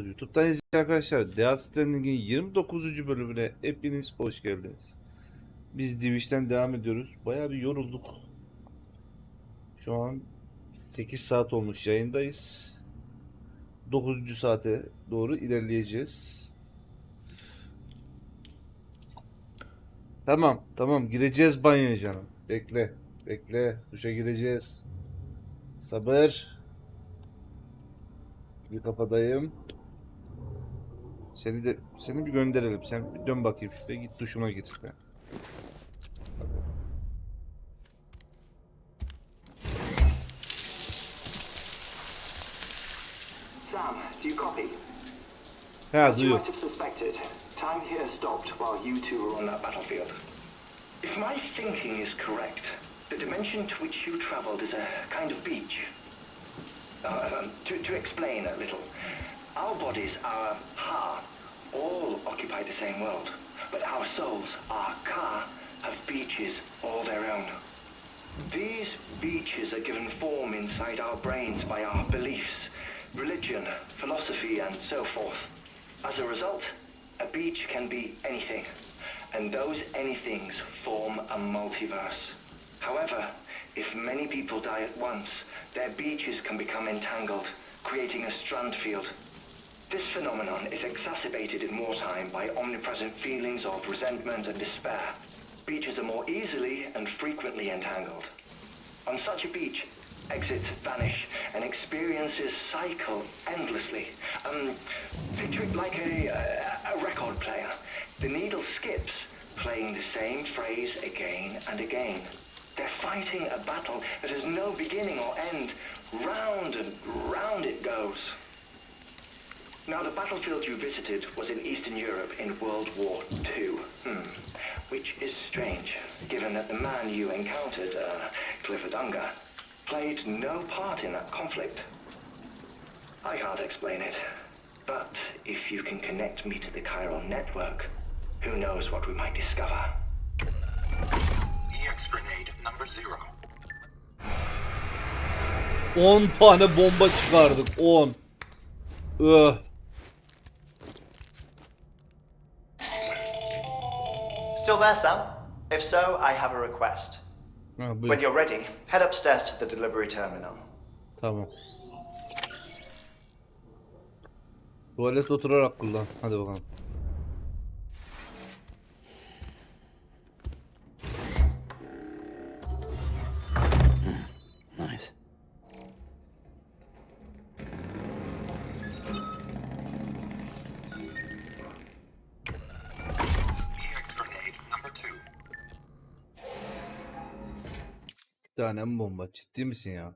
YouTube'dan izleyen arkadaşlar, STRANDING'in 29. bölümüne hepiniz hoş geldiniz. Biz Twitch'ten devam ediyoruz. Bayağı bir yorulduk. Şu an 8 saat olmuş yayındayız. 9. saate doğru ilerleyeceğiz. Tamam gireceğiz banyoya canım. Bekle duşa gireceğiz. Sabır. Bir kafadayım. Seni bir gönderelim. Sen bir dön bakayım şuraya, git duşuna gir. Sam, do you copy? Ha, As you duyuyor. might have suspected, time here stopped while you two were on that battlefield. If my thinking is correct, the dimension to which you traveled is a kind of beach. To explain a little, our bodies, our ha, all occupy the same world, but our souls, our ka, have beaches all their own. These beaches are given form inside our brains by our beliefs, religion, philosophy, and so forth. As a result, a beach can be anything, and those anythings form a multiverse. However, if many people die at once, their beaches can become entangled, creating a strand field. This phenomenon is exacerbated in wartime by omnipresent feelings of resentment and despair. Beaches are more easily and frequently entangled. On such a beach, exits vanish and experiences cycle endlessly. Picture it like a record player. The needle skips, playing the same phrase again and again. They're fighting a battle that has no beginning or end. Round and round it goes. Now, the battlefield you visited was in Eastern Europe in World War II. Which is strange, given that the man you encountered, Clifford Unger, played no part in that conflict. I can't explain it, but if you can connect me to the chiral network, who knows what we might discover. EX grenade number 0. 10 tane bomba çıkardık. 10. Still there, Sam? If so, I have a request. Ha, buyur. When you're ready, head upstairs to the delivery terminal. Tamam. Tuvalet oturarak kullan. Hadi bakalım. Nice. EX grenade number 2. Bir tane mi bomba? Ciddi misin ya?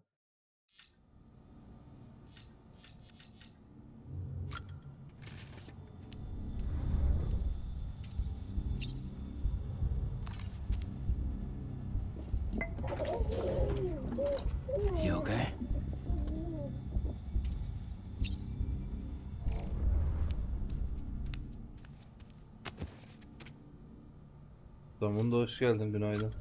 You okay? Tamam da hoş geldin, günaydın.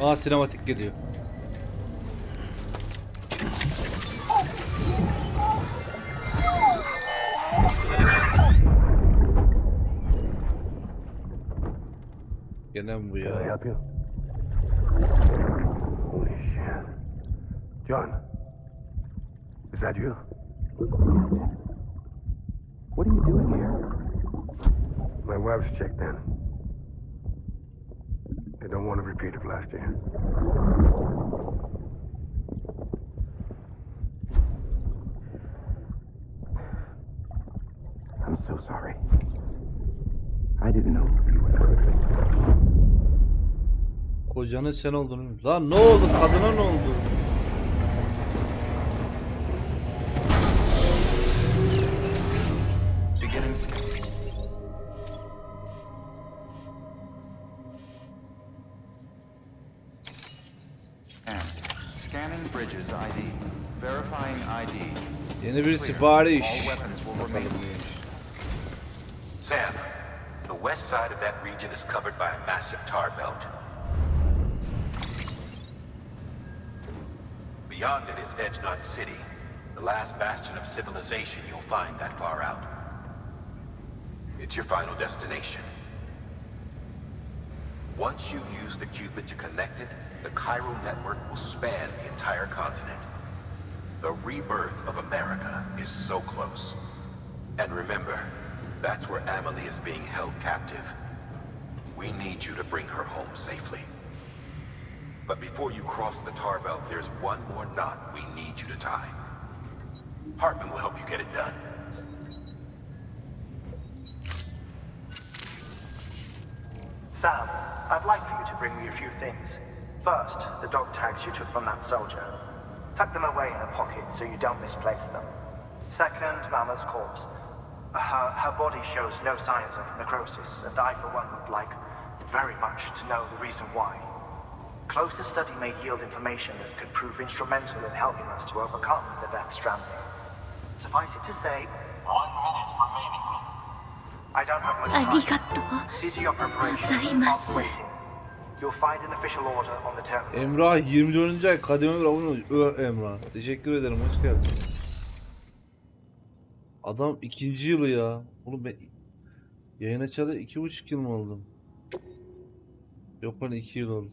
Aa, sinematik geliyor. Gene mi bu Can I ya? help you? Holy shit. John, is that you? What are you doing here? My wife's checked in. They don't want a repeat of last year. I'm so sorry. I didn't know you were perfect. Kocanın sen olduğunu... Lan ne oldu? Kadına ne oldu? Beginning. And scanning bridges ID. Verifying ID. Yeni bir sipariş. All weapons will remain. Bakalım neymiş. Sam, the west side of that region is covered by a massive tar belt. Beyond it is Edgenot City, the last bastion of civilization you'll find that far out. It's your final destination. Once you use the Cupid to connect it, the Cairo network will span the entire continent. The rebirth of America is so close. And remember, that's where Amelie is being held captive. We need you to bring her home safely. But before you cross the tar belt, there's one more knot we need you to tie. Hartman will help you get it done. Sam, I'd like for you to bring me a few things. First, the dog tags you took from that soldier. Tuck them away in a pocket so you don't misplace them. Second, Mama's corpse. Her body shows no signs of necrosis, and I, for one, would like very much to know the reason why. Closer study may yield information that could prove instrumental in helping us to overcome the death stranding. Suffice it to say, 1 minute remaining. I don't have much ありが time. とう See to your ご preparations. ざいます Stop waiting. You'll find an official order on the terminal. Emrah 24. ay kademe bir abone olmuş. Emrah. Teşekkür ederim. Hoş geldin. Adam 2. yılı ya. Oğlum ben yayın açalı 2,5 yıl mı oldum? Yok bana 2 yıl oldu.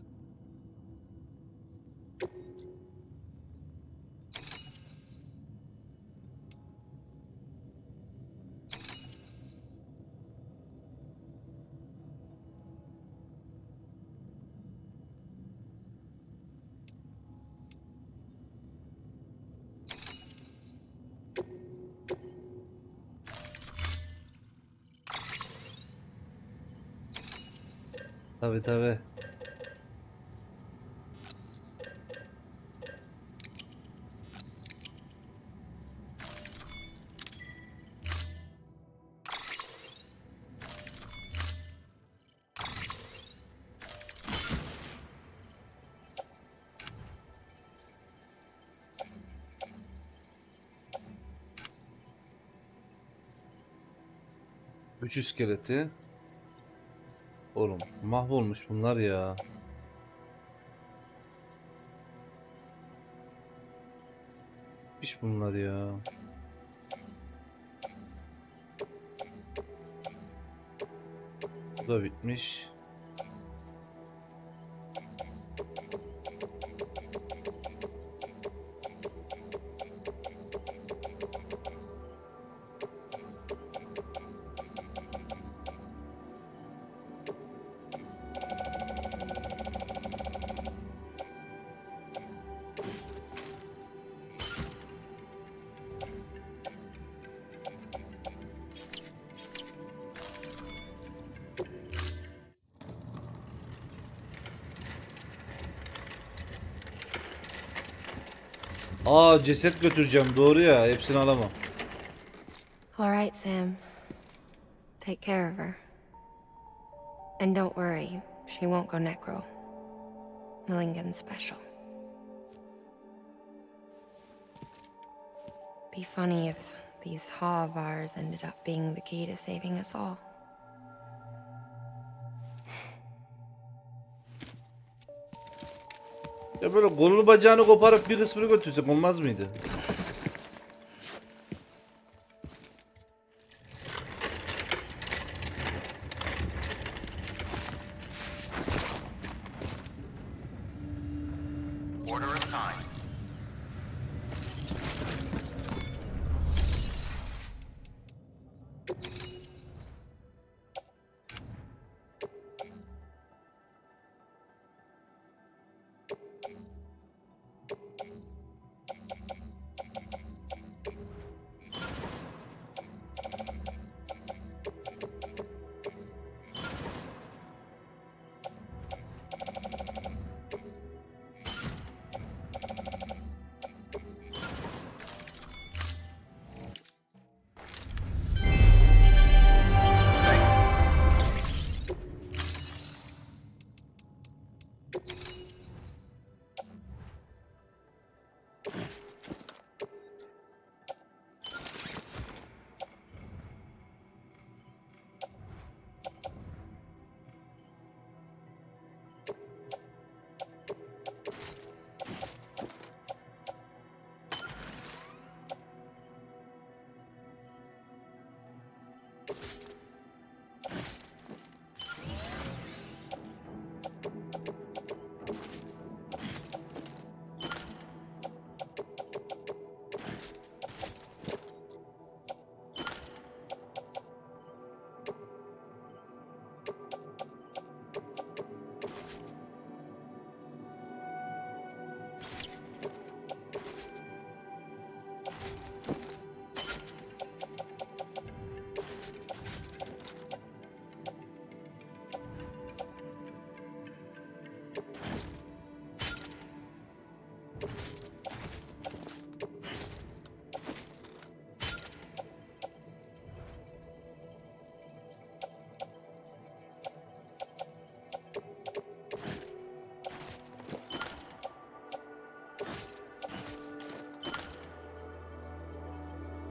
Tabii tabii. Üç iskeleti. Oğlum mahvolmuş bunlar ya. Hiç bunlar ya. Bu da bitmiş. Aa ceset götüreceğim doğru ya hepsini alamam. All right, Sam. Take care of her. And don't worry, she won't go necro. Milligan special. Be funny if these Ha of ours ended up being the key to saving us all. Ya böyle kolunu bacağını koparıp bir kısmını götürsek olmaz mıydı? Order assigned.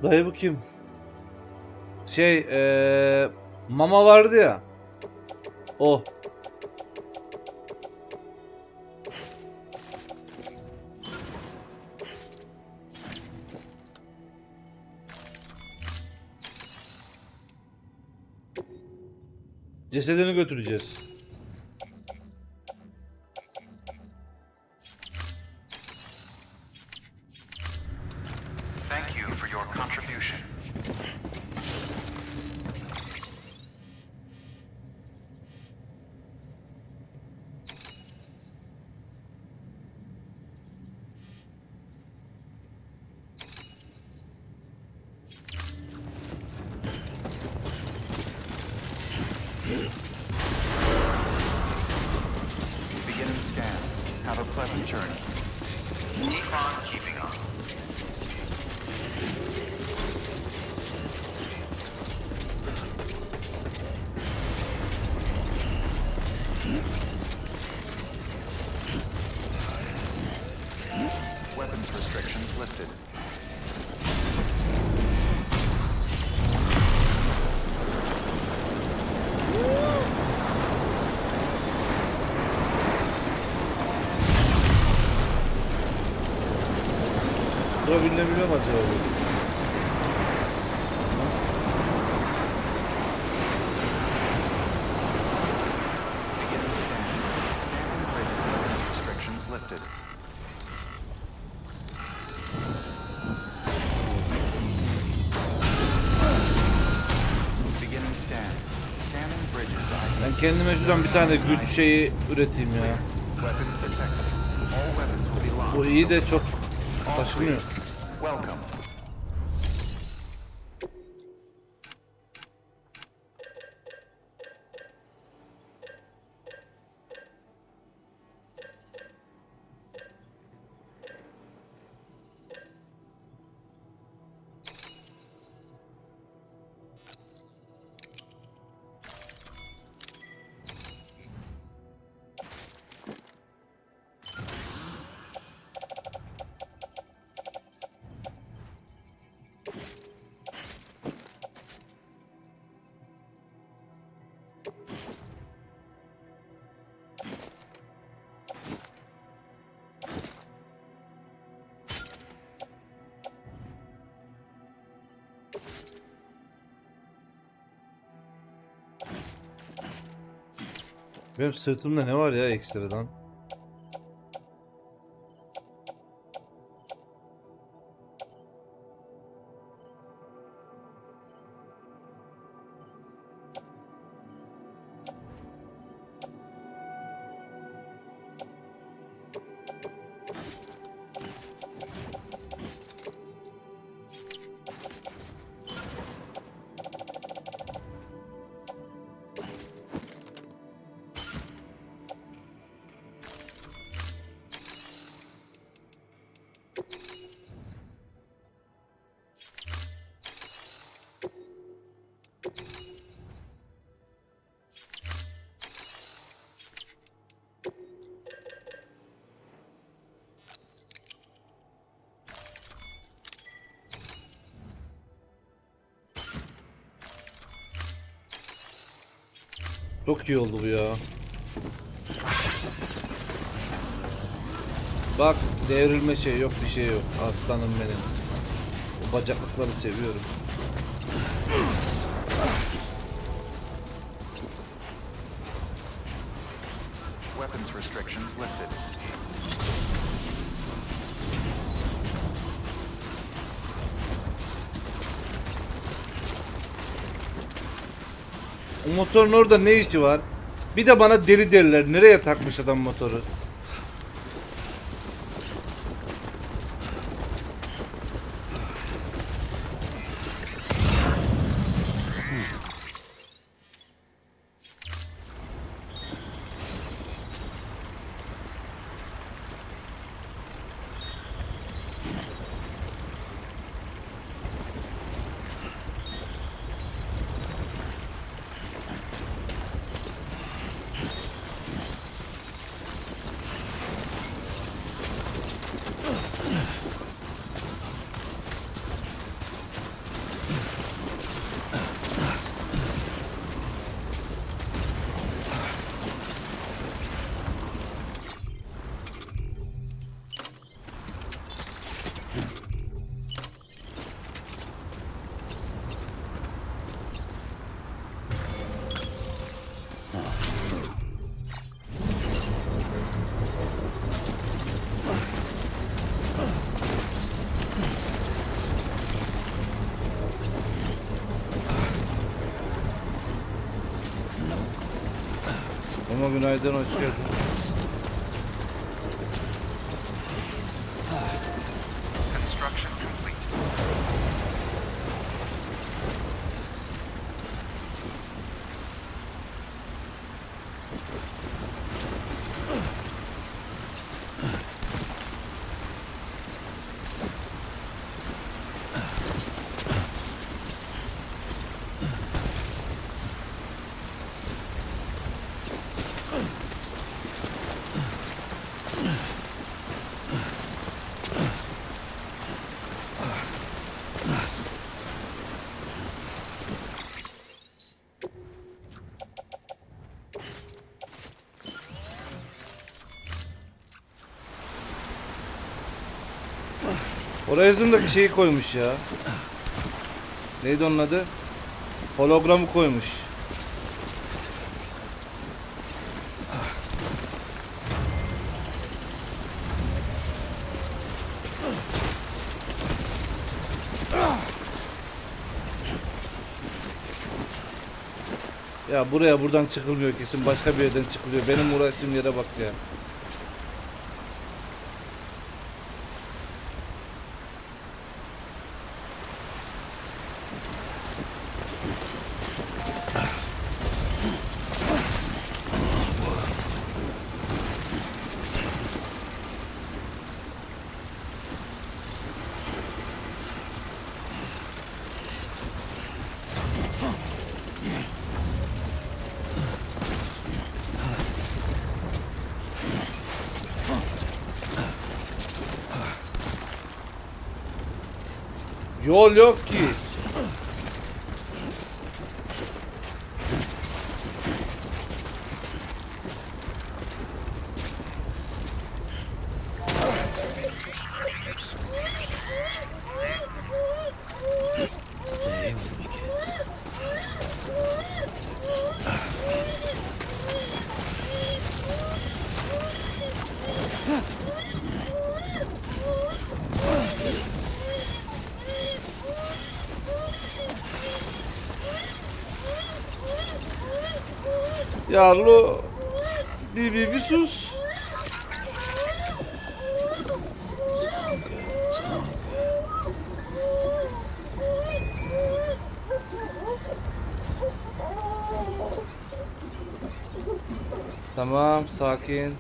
Dayı bu kim? Mama vardı ya. O. Cesedini götüreceğiz. Thank you for your contribution. Begin and scan. Have a pleasant journey. Keep on keeping on. Weapons restrictions lifted. Durabilebiliyor mu acaba bu? Begin and scan. Scan and bridge weapons restrictions lifted. Begin and scan. Scan and bridges. Ben kendime şuradan bir tane güç şeyi üreteyim ya. Weapons detected. All weapons will be locked. Bu iyi de çok taşınıyor. Welcome. Benim sırtımda ne var ya ekstradan? Çok iyi oldu bu ya. Bak devrilme şey yok, bir şey yok. Aslanım benim. Bu bacaklıkları seviyorum. weapons restrictions lifted. O motorun orada ne işi var? Bir de bana deli derler. Nereye takmış adam motoru? Ama günaydın, hoş geldin. Construction complete. Oraya yüzündeki şeyi koymuş ya. Neydi onun adı? Hologramı koymuş. Ya buraya buradan çıkılmıyor kesin, başka bir yerden çıkılıyor. Benim uğraştığım yere bak ya. Yol yok ki. Stay with me, kid. Yarlı bir sus. Tamam, sakin.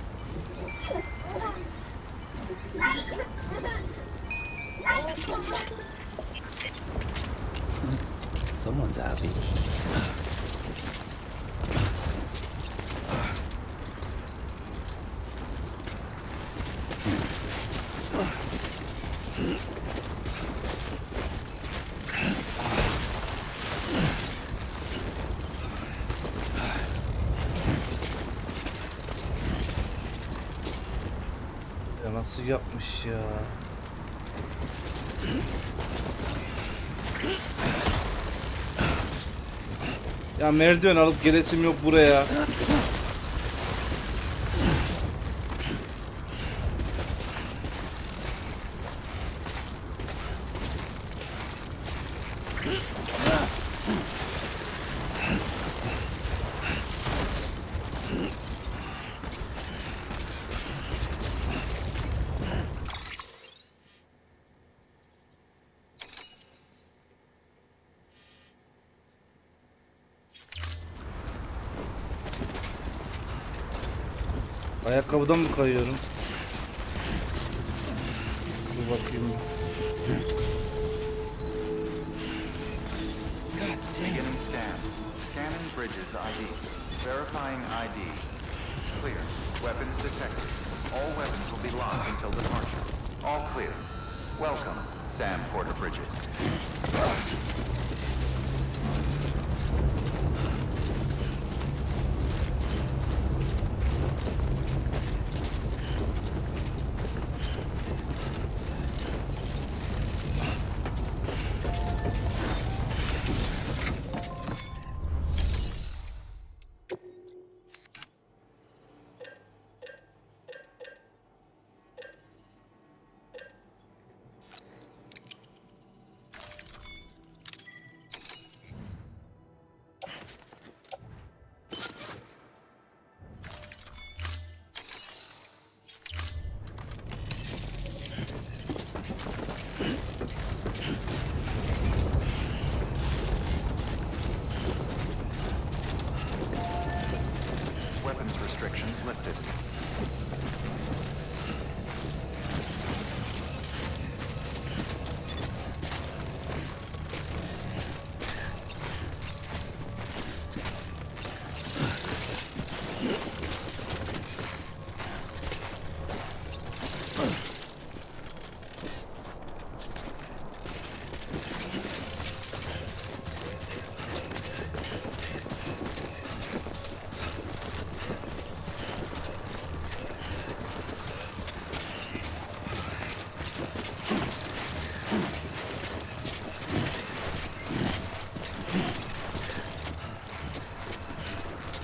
Someone's happy. Ya nasıl yapmış ya? Ya merdiven alıp gelesim yok buraya. Ayakkabıdan mı kayıyorum? Dur bakayım. Beginning scan. Scanning bridges ID. Verifying ID. Clear. Weapons detected. All weapons will be locked until departure. All clear. Welcome, Sam Porter Bridges. Weapons restrictions lifted.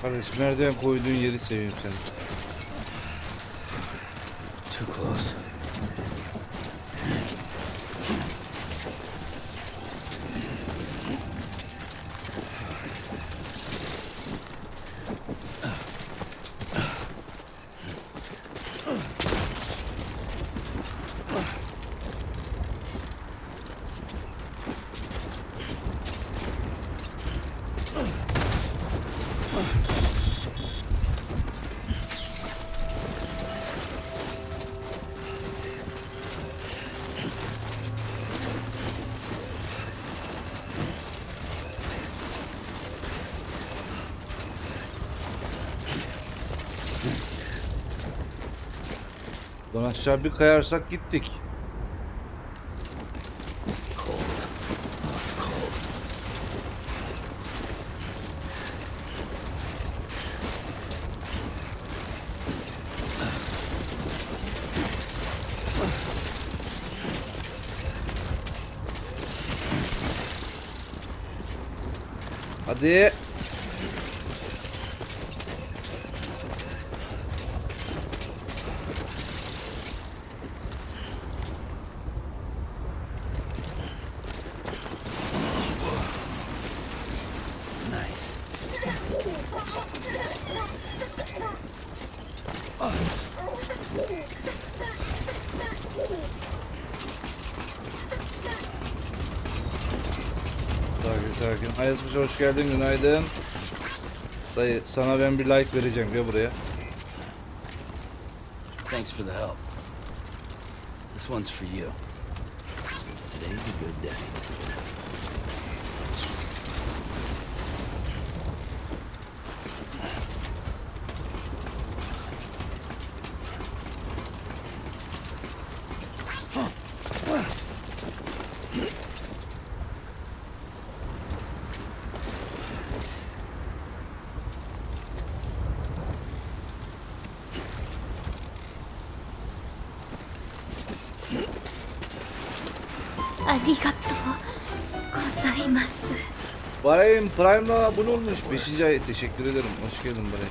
Kardeş merdiven koyduğun yeri seviyorum seni. Too close. Buradan aşağı bir kayarsak gittik. Hadi. Sakin. Ayazmış hoş geldin, günaydın. Dayı sana ben bir like vereceğim ya buraya. Thanks for the help. This one's for you. Today's a good day. Barayım Prime'la abone olmuş. 5. ay teşekkür ederim. Hoş geldin Baray.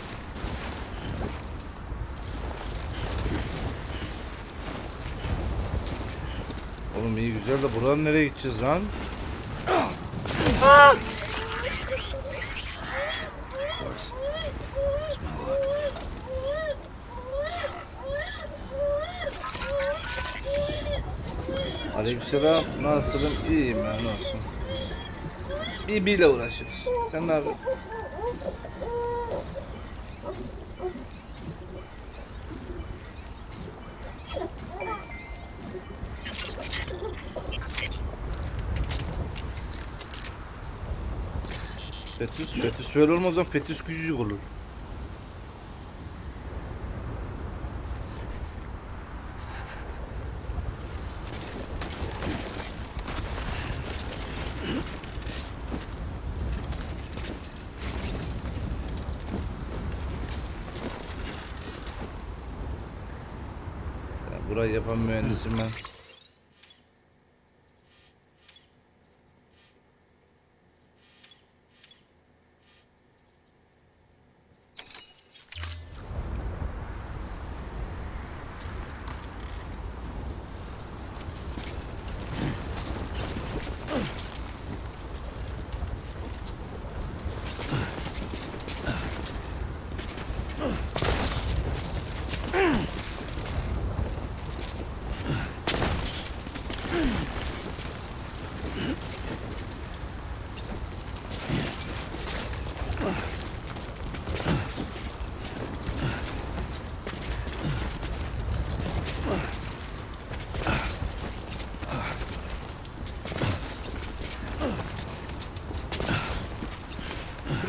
Oğlum iyi güzel de buradan nereye gideceğiz lan? Ah! Aleykümselam. Nasılsın? İyiyim ya, ne olsun. BB ile uğraşıyoruz. Sen ne yapıyorsun? Fetüs böyle olmaz ama Fetüs küçücük olur. Ya burayı yapan mühendisim ben.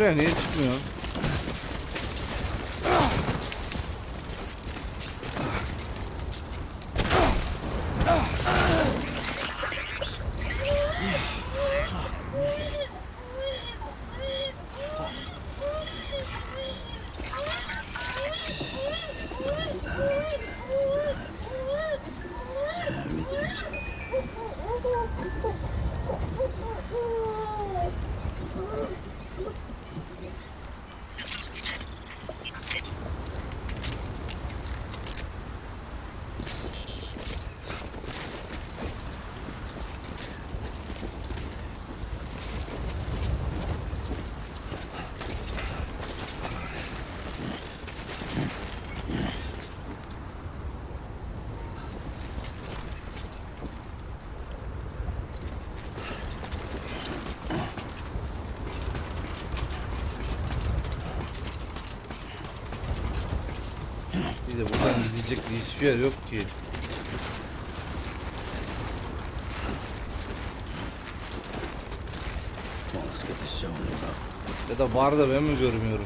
Buraya niye çıkmıyor? Bir de buradan gidecek hiçbir yer yok ki. Ya da var da ben mi görmüyorum?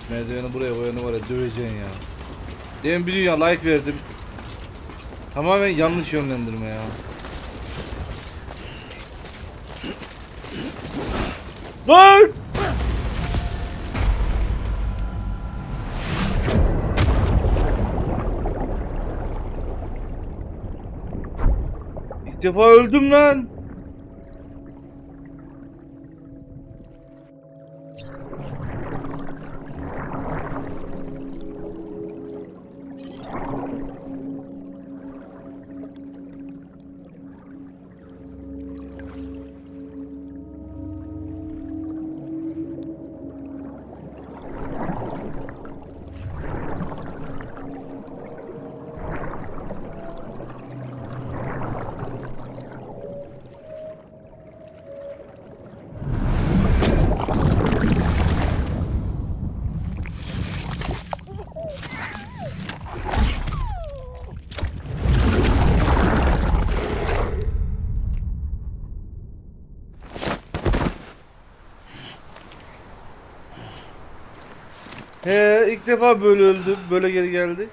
Merdiveni buraya koyanı var ya, döveceksin ya. Demin bir dünya like verdim. Tamamen yanlış yönlendirme ya. Dur! İlk defa öldüm lan. He, ilk defa böyle öldü. Böyle geri geldi.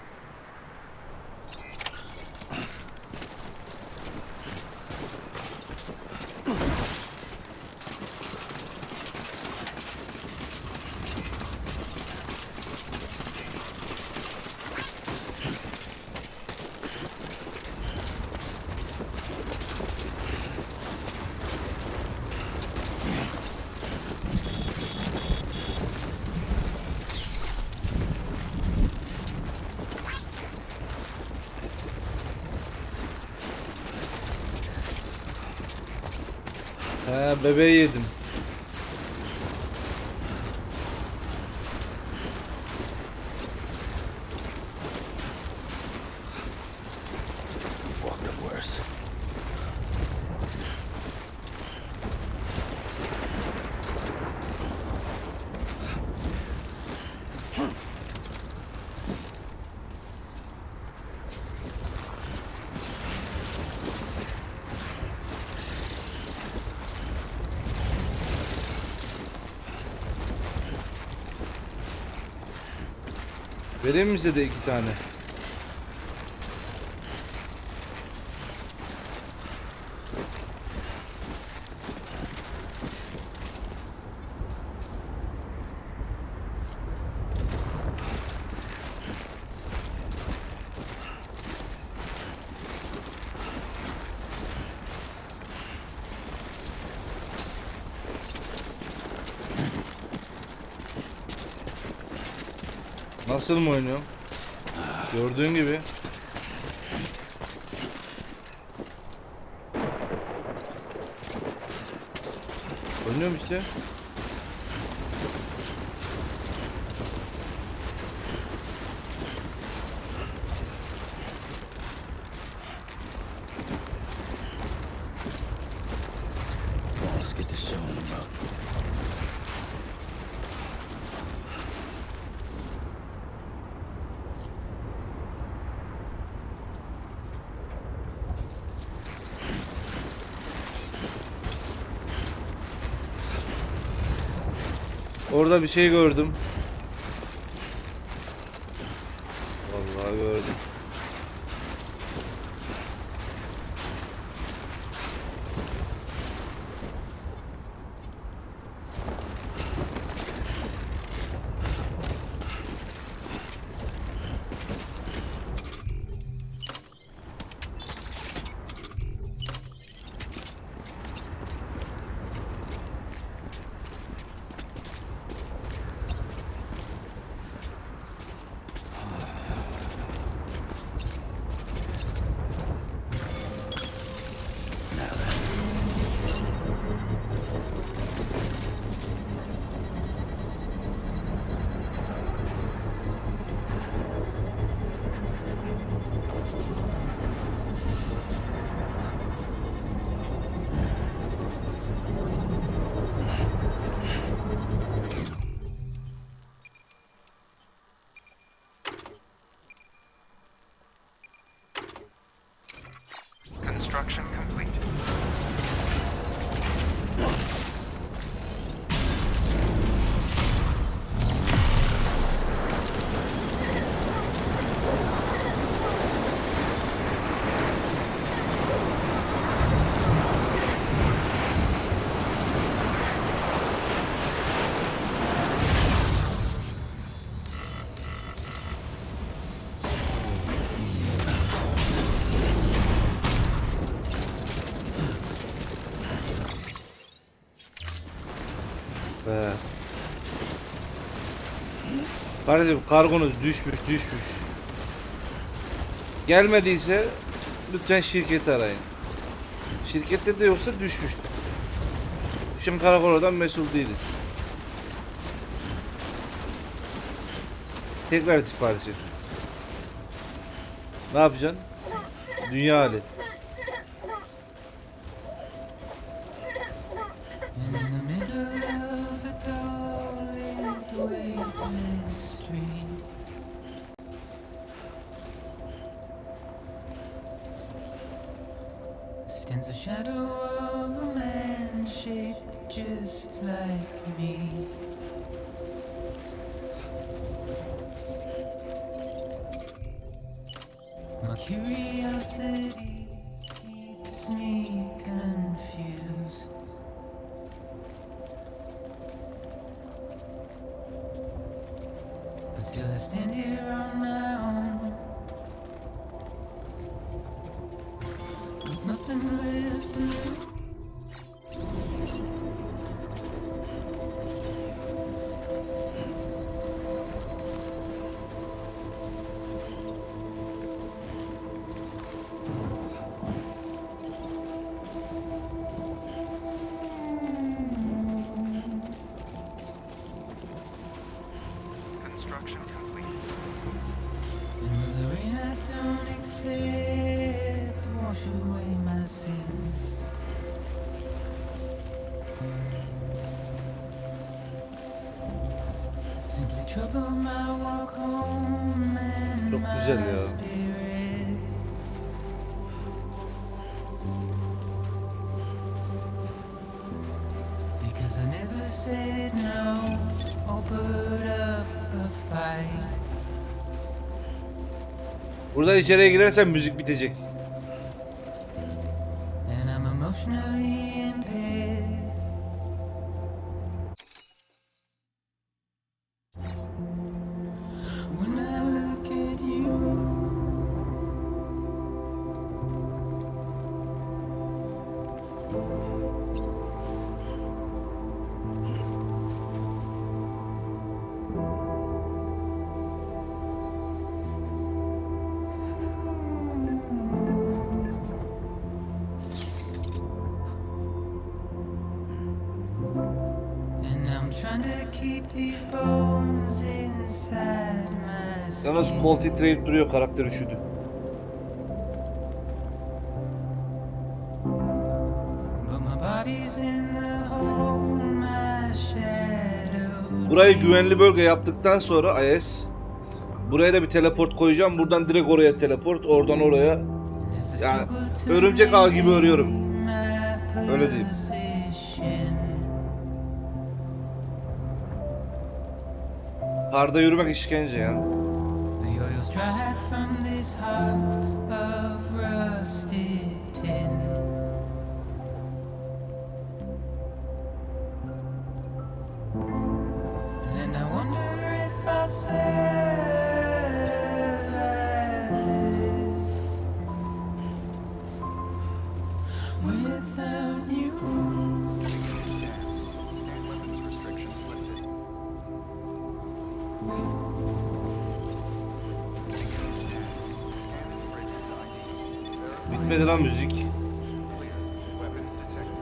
He, bebeği yedim. What the worst? Vereyim mi size de 2 tane? Nasıl mı oynuyorum? Gördüğün gibi. Oynuyorum işte. Let's get this show on the road. Orada bir şey gördüm. Vallahi gördüm. Construction complete. Be. Kardeşim kargonuz düşmüş. Gelmediyse lütfen şirketi arayın. Şirkette de yoksa düşmüştür. Şimdi karakoldan mesul değiliz. Tekrar sipariş et. Ne yapacaksın? Dünya hali. Stands a shadow of a man shaped just like me. Curiosity keeps me confused. But still I stand here on my own, with nothing left to lose. Construction complete. And with the rain I don't accept, wash away my sins. Simply trouble my walk home and Çok güzel my ya. spirit. Because I never said no or put up a fight. Burada içeriye girersen müzik bitecek. And I'm emotionally impaired. When I look at you, and I'm trying to keep these bones inside my Yalnız skin. kol titreyip duruyor, karakter üşüdü. But my body's in the hole, my shadow. Burayı güvenli bölge yaptıktan sonra IS, buraya da bir teleport koyacağım. Buradan direkt oraya teleport, oradan oraya. Yani örümcek ağı gibi örüyorum. Öyle diyeyim. Karda yürümek işkence ya. The oil's dried from this heart of rusted tin. And I wonder if I survive this without you. Scan weapons restrictions lifted. Scanning bridges ID. Bitmedi lan müzik. Clear. Weapons detected.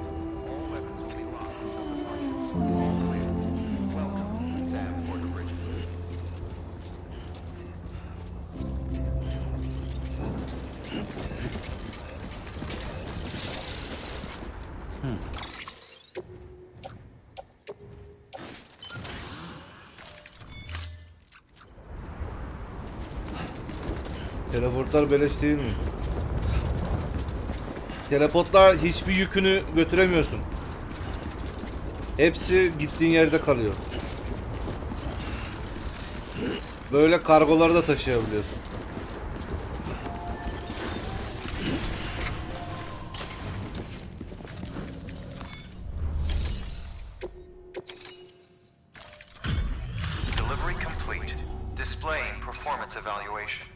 All weapons will be locked until departure. All clear. Welcome, Sam Porter Bridges. Teleportlar beleş değil mi? Teleportlar hiçbir yükünü götüremiyorsun. Hepsi gittiğin yerde kalıyor. Böyle kargoları da taşıyabiliyorsun. Delivery complete. Displaying performance evaluation.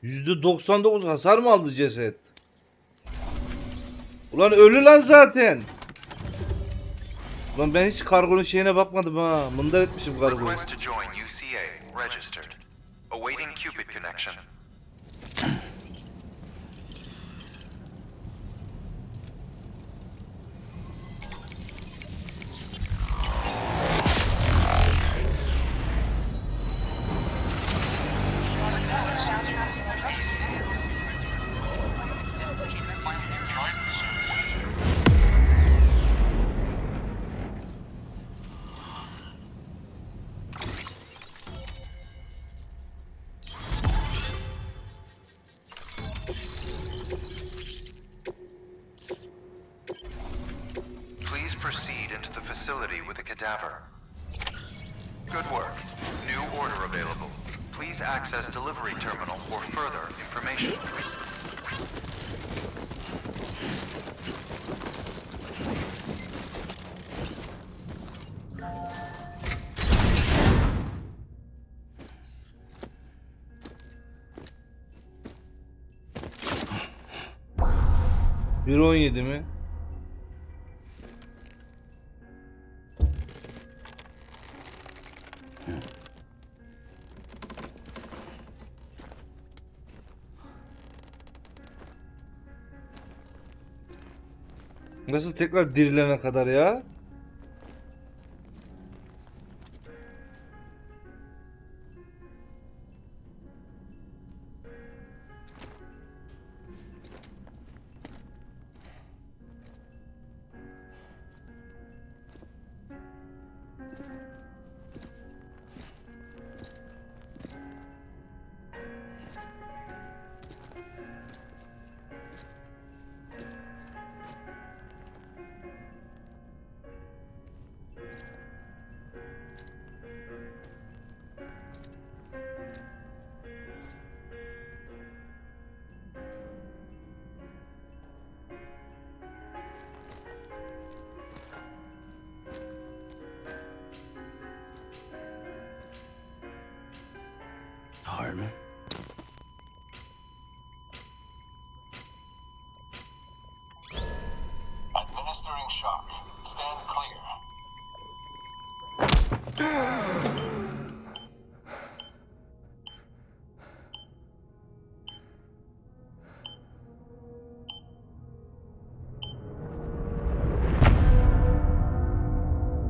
%99 hasar mı aldı ceset? Ulan ölü lan zaten. Ulan ben hiç kargonun şeyine bakmadım ha. Mındar etmişim kargoyu. Request to join UCA. Registered. Awaiting Cupid connection. cadaver. Good work. New order available. Please access delivery terminal for further information. Bir 17 mi? Nasıl tekrar dirilene kadar ya? Hardman. Administering shock. Stand clear.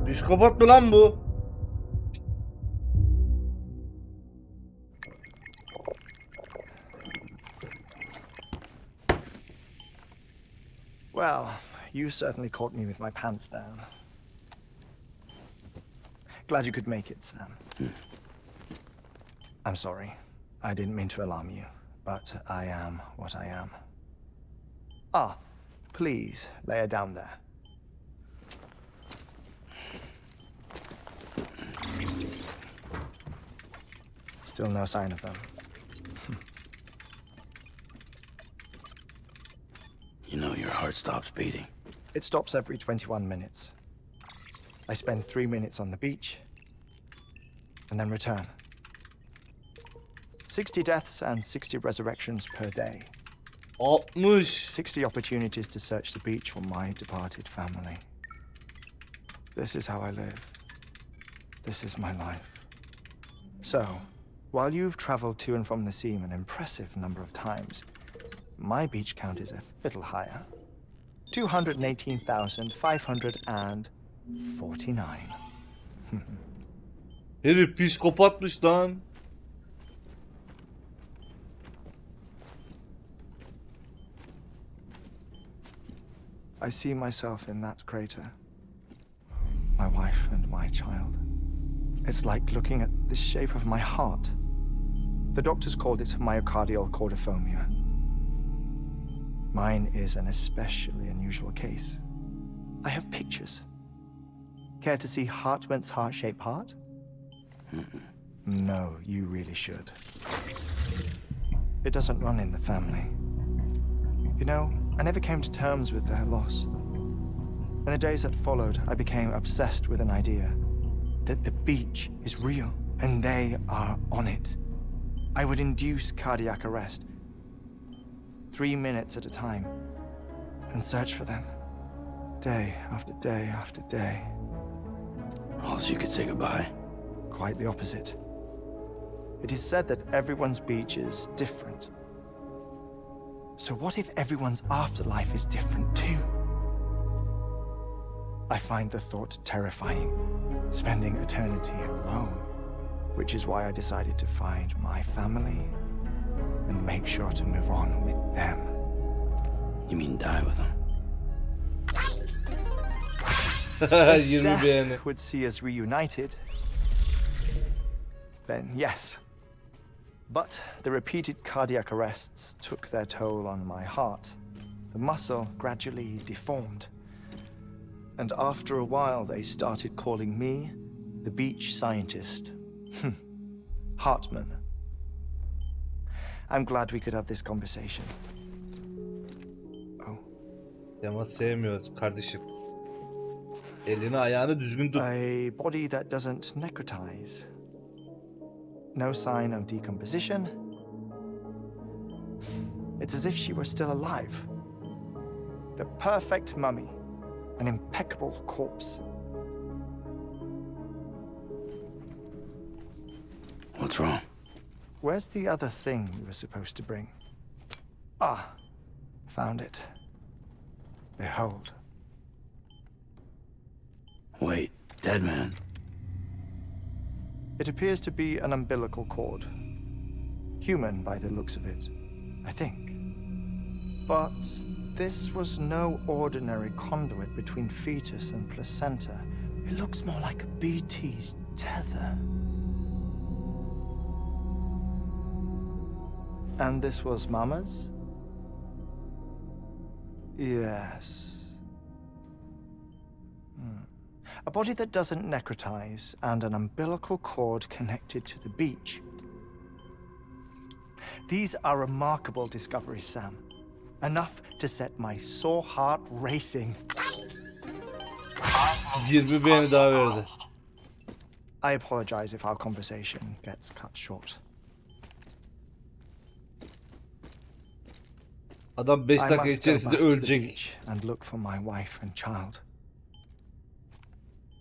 Psikopat mı lan bu? Well, you certainly caught me with my pants down. Glad you could make it, Sam. I'm sorry. I didn't mean to alarm you, but I am what I am. Ah, please, lay her down there. Still no sign of them. You know your heart stops beating. It stops every 21 minutes. I spend 3 minutes on the beach, and then return. 60 deaths and 60 resurrections per day. 60. 60 opportunities to search the beach for my departed family. This is how I live. This is my life. So, while you've traveled to and from the sea an impressive number of times, my beach count is a little higher. 218,549. Herif psikopatmış lan. I see myself in that crater. My wife and my child. It's like looking at the shape of my heart. The doctors called it myocardial cordiformia. Mine is an especially unusual case. I have pictures. Care to see Hartmann's heart-shaped heart? No, you really should. It doesn't run in the family. You know, I never came to terms with their loss. In the days that followed, I became obsessed with an idea that the beach is real and they are on it. I would induce cardiac arrest, 3 minutes at a time, and search for them, day after day after day. All so you could say goodbye? Quite the opposite. It is said that everyone's beach is different. So what if everyone's afterlife is different too? I find the thought terrifying, spending eternity alone, which is why I decided to find my family and make sure to move on with them. You mean die with them? If 20 beğeni. death would see us reunited, then yes. But the repeated cardiac arrests took their toll on my heart. The muscle gradually deformed. And after a while, they started calling me the beach scientist. Hartman. I'm glad we could have this conversation. Oh. Yamaç sevmiyoruz kardeşim. Elini ayağını düzgün tut. A body that doesn't necrotize. No sign of decomposition. It's as if she were still alive. The perfect mummy. An impeccable corpse. What's wrong? Where's the other thing you were supposed to bring? Ah, found it. Behold. Wait, dead man. It appears to be an umbilical cord. Human by the looks of it, I think. But this was no ordinary conduit between fetus and placenta. It looks more like a BT's tether. And this was Mama's? Yes. A body that doesn't necrotize and an umbilical cord connected to the beach. These are remarkable discoveries, Sam. Enough to set my sore heart racing. 20 beğeni daha verdi. I apologize if our conversation gets cut short. Adam 5 I dakika must go içerisinde back to the ölecek. beach and look for my wife and child.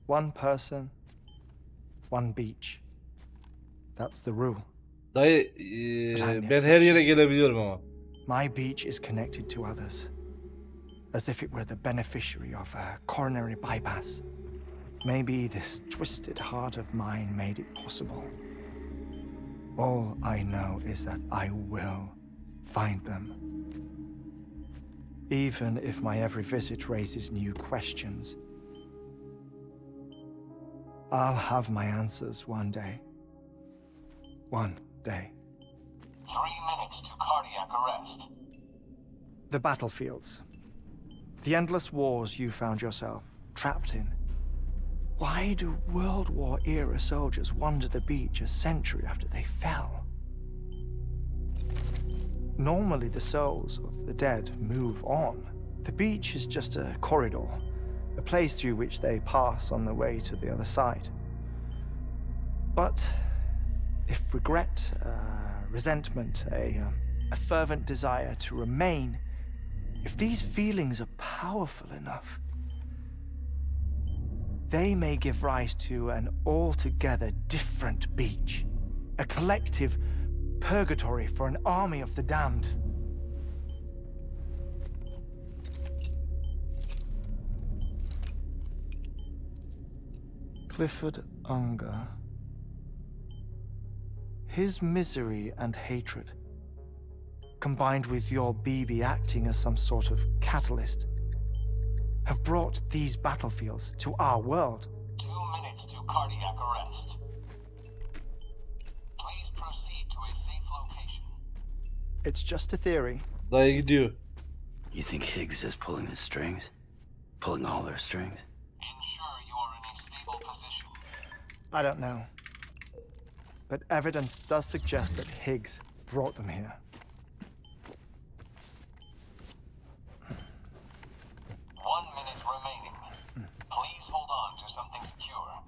One person, one beach. That's the rule. Dayı ben her yere gelebiliyorum ama. My beach is connected to others, as if it were the beneficiary of a coronary bypass. Maybe this twisted heart of mine made it possible. All I know is that I will find them. Even if my every visit raises new questions, I'll have my answers one day. One day. 3 minutes to cardiac arrest. The battlefields. The endless wars you found yourself trapped in. Why do World War era soldiers wander the beach a century after they fell? Normally the souls of the dead move on. The beach is just a corridor, a place through which they pass on the way to the other side. But if regret, resentment, a fervent desire to remain, if these feelings are powerful enough, they may give rise to an altogether different beach, a collective purgatory for an army of the damned. Clifford Unger. His misery and hatred, combined with your BB acting as some sort of catalyst, have brought these battlefields to our world. 2 minutes to cardiac arrest. Please proceed to a safe location. It's just a theory. Dayı gidiyor. You think Higgs is pulling the strings? Pulling all their strings? Ensure you are in a stable position. I don't know. But evidence does suggest that Higgs brought them here. 1 minute remaining. Please hold on to something secure.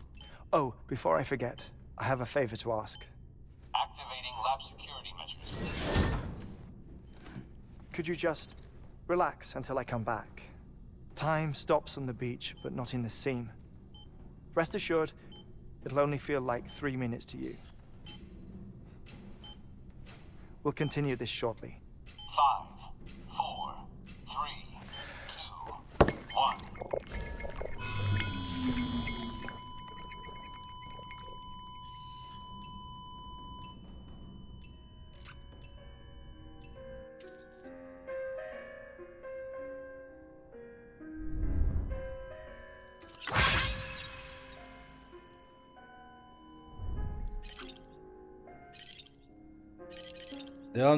Oh, before I forget, I have a favor to ask. Activating lab security measures. Could you just relax until I come back? Time stops on the beach, but not in the scene. Rest assured, it'll only feel like 3 minutes to you. We'll continue this shortly. 5, 4, 3, 2, 1.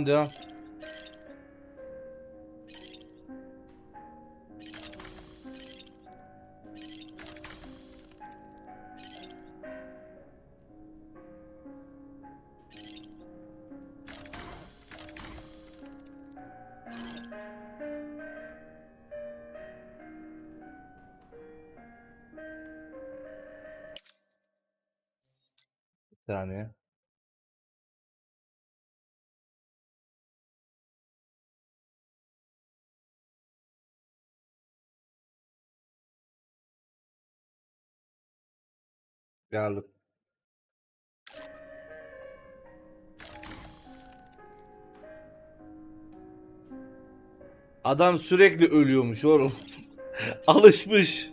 Devam. saniye. Geldim. Adam sürekli ölüyormuş oğlum. Alışmış.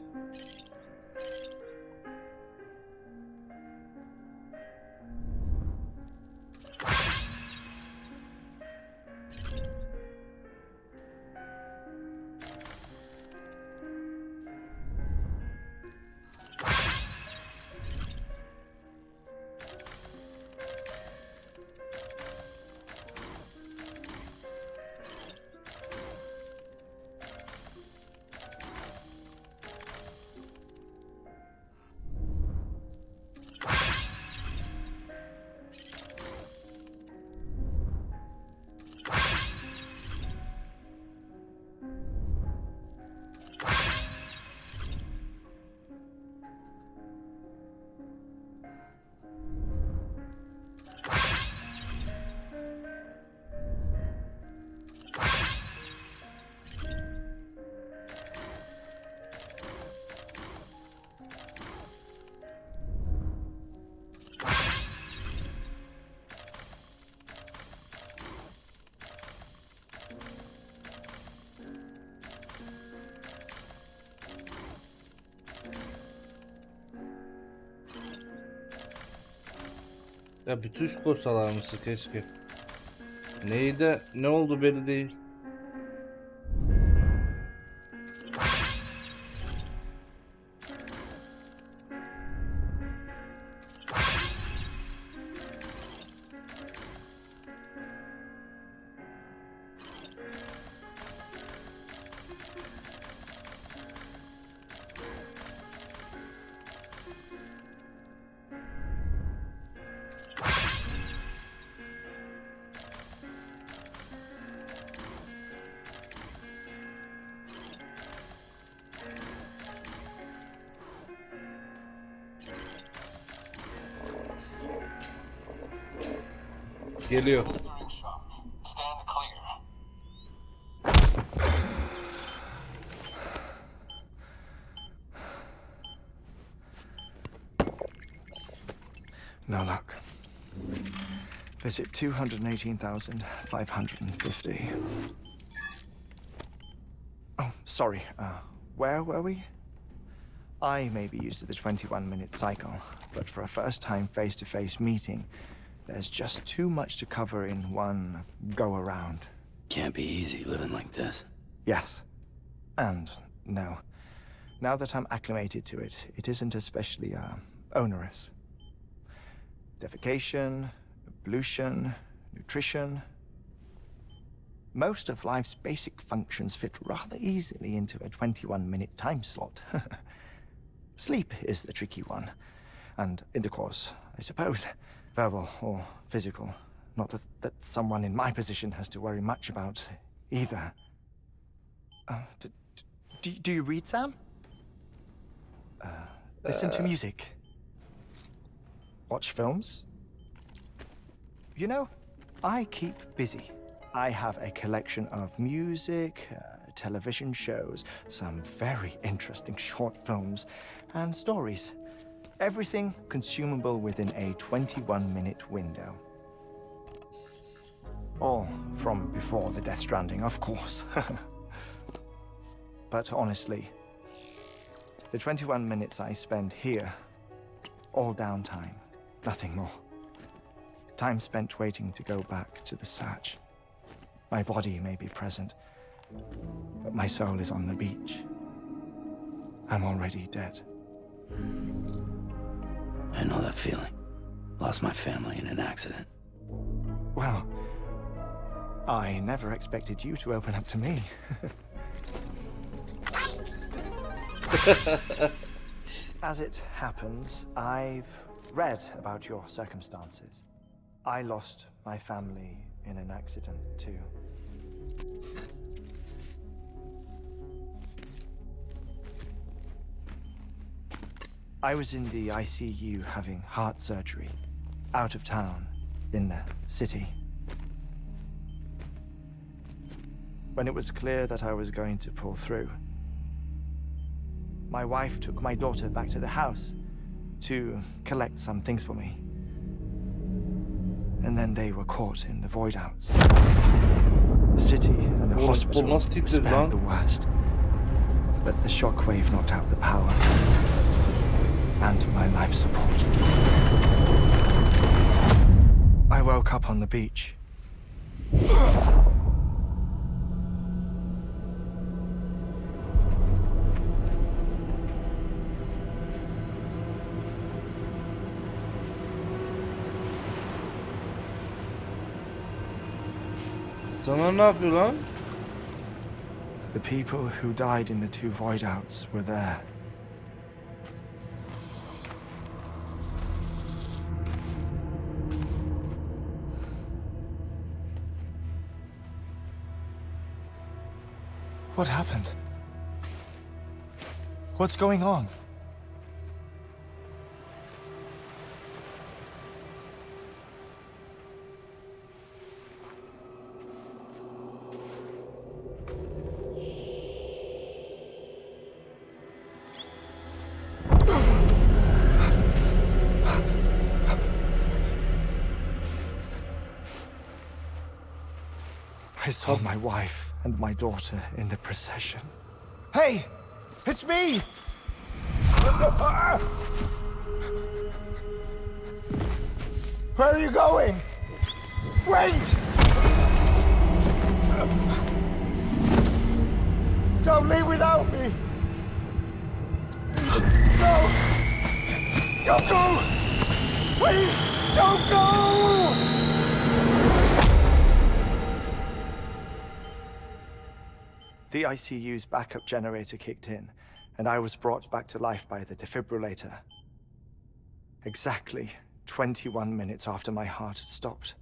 Ya bir tuş koysalar mısın keşke. Neydi? Ne oldu belli değil. Geliyor. Blistering shock. Stand clear. No luck. Visit 218,550. Oh, sorry. Where were we? I may be used to the 21-minute cycle, but for a first-time face-to-face meeting, there's just too much to cover in one go-around. Can't be easy living like this. Yes. And no. Now that I'm acclimated to it, it isn't especially, onerous. Defecation, pollution, nutrition. Most of life's basic functions fit rather easily into a 21-minute time slot. Sleep is the tricky one. And intercourse, I suppose. Verbal or physical. Not that someone in my position has to worry much about either. Do you read, Sam? Listen to music. Watch films? You know, I keep busy. I have a collection of music, television shows, some very interesting short films, and stories. Everything consumable within a 21-minute window. All from before the Death Stranding, of course. But honestly, the 21 minutes I spend here, all downtime, nothing more. Time spent waiting to go back to the search. My body may be present, but my soul is on the beach. I'm already dead. I know that feeling. Lost my family in an accident. Well, I never expected you to open up to me. As it happens, I've read about your circumstances. I lost my family in an accident too. I was in the ICU having heart surgery. out of town, in the city. When it was clear that I was going to pull through, my wife took my daughter back to the house to collect some things for me. And then they were caught in the void outs. The city and the hospital spared the worst. But the shockwave knocked out the power and my life support. I woke up on the beach. Sana ne yapıyor lan? The people who died in the two void outs were there. What happened? What's going on? I saw my wife and my daughter in the procession. Hey! It's me! Where are you going? Wait! Don't leave without me! No! Don't go! Please, don't go! The ICU's backup generator kicked in, and I was brought back to life by the defibrillator. Exactly 21 minutes after my heart had stopped.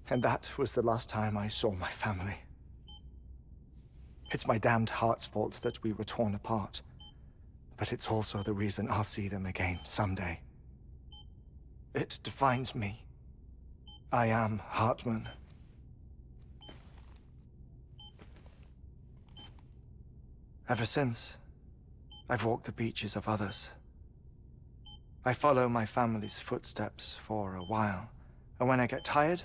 And that was the last time I saw my family. It's my damned heart's fault that we were torn apart, but it's also the reason I'll see them again someday. It defines me. I am Hartman. Ever since, I've walked the beaches of others. I follow my family's footsteps for a while, and when I get tired,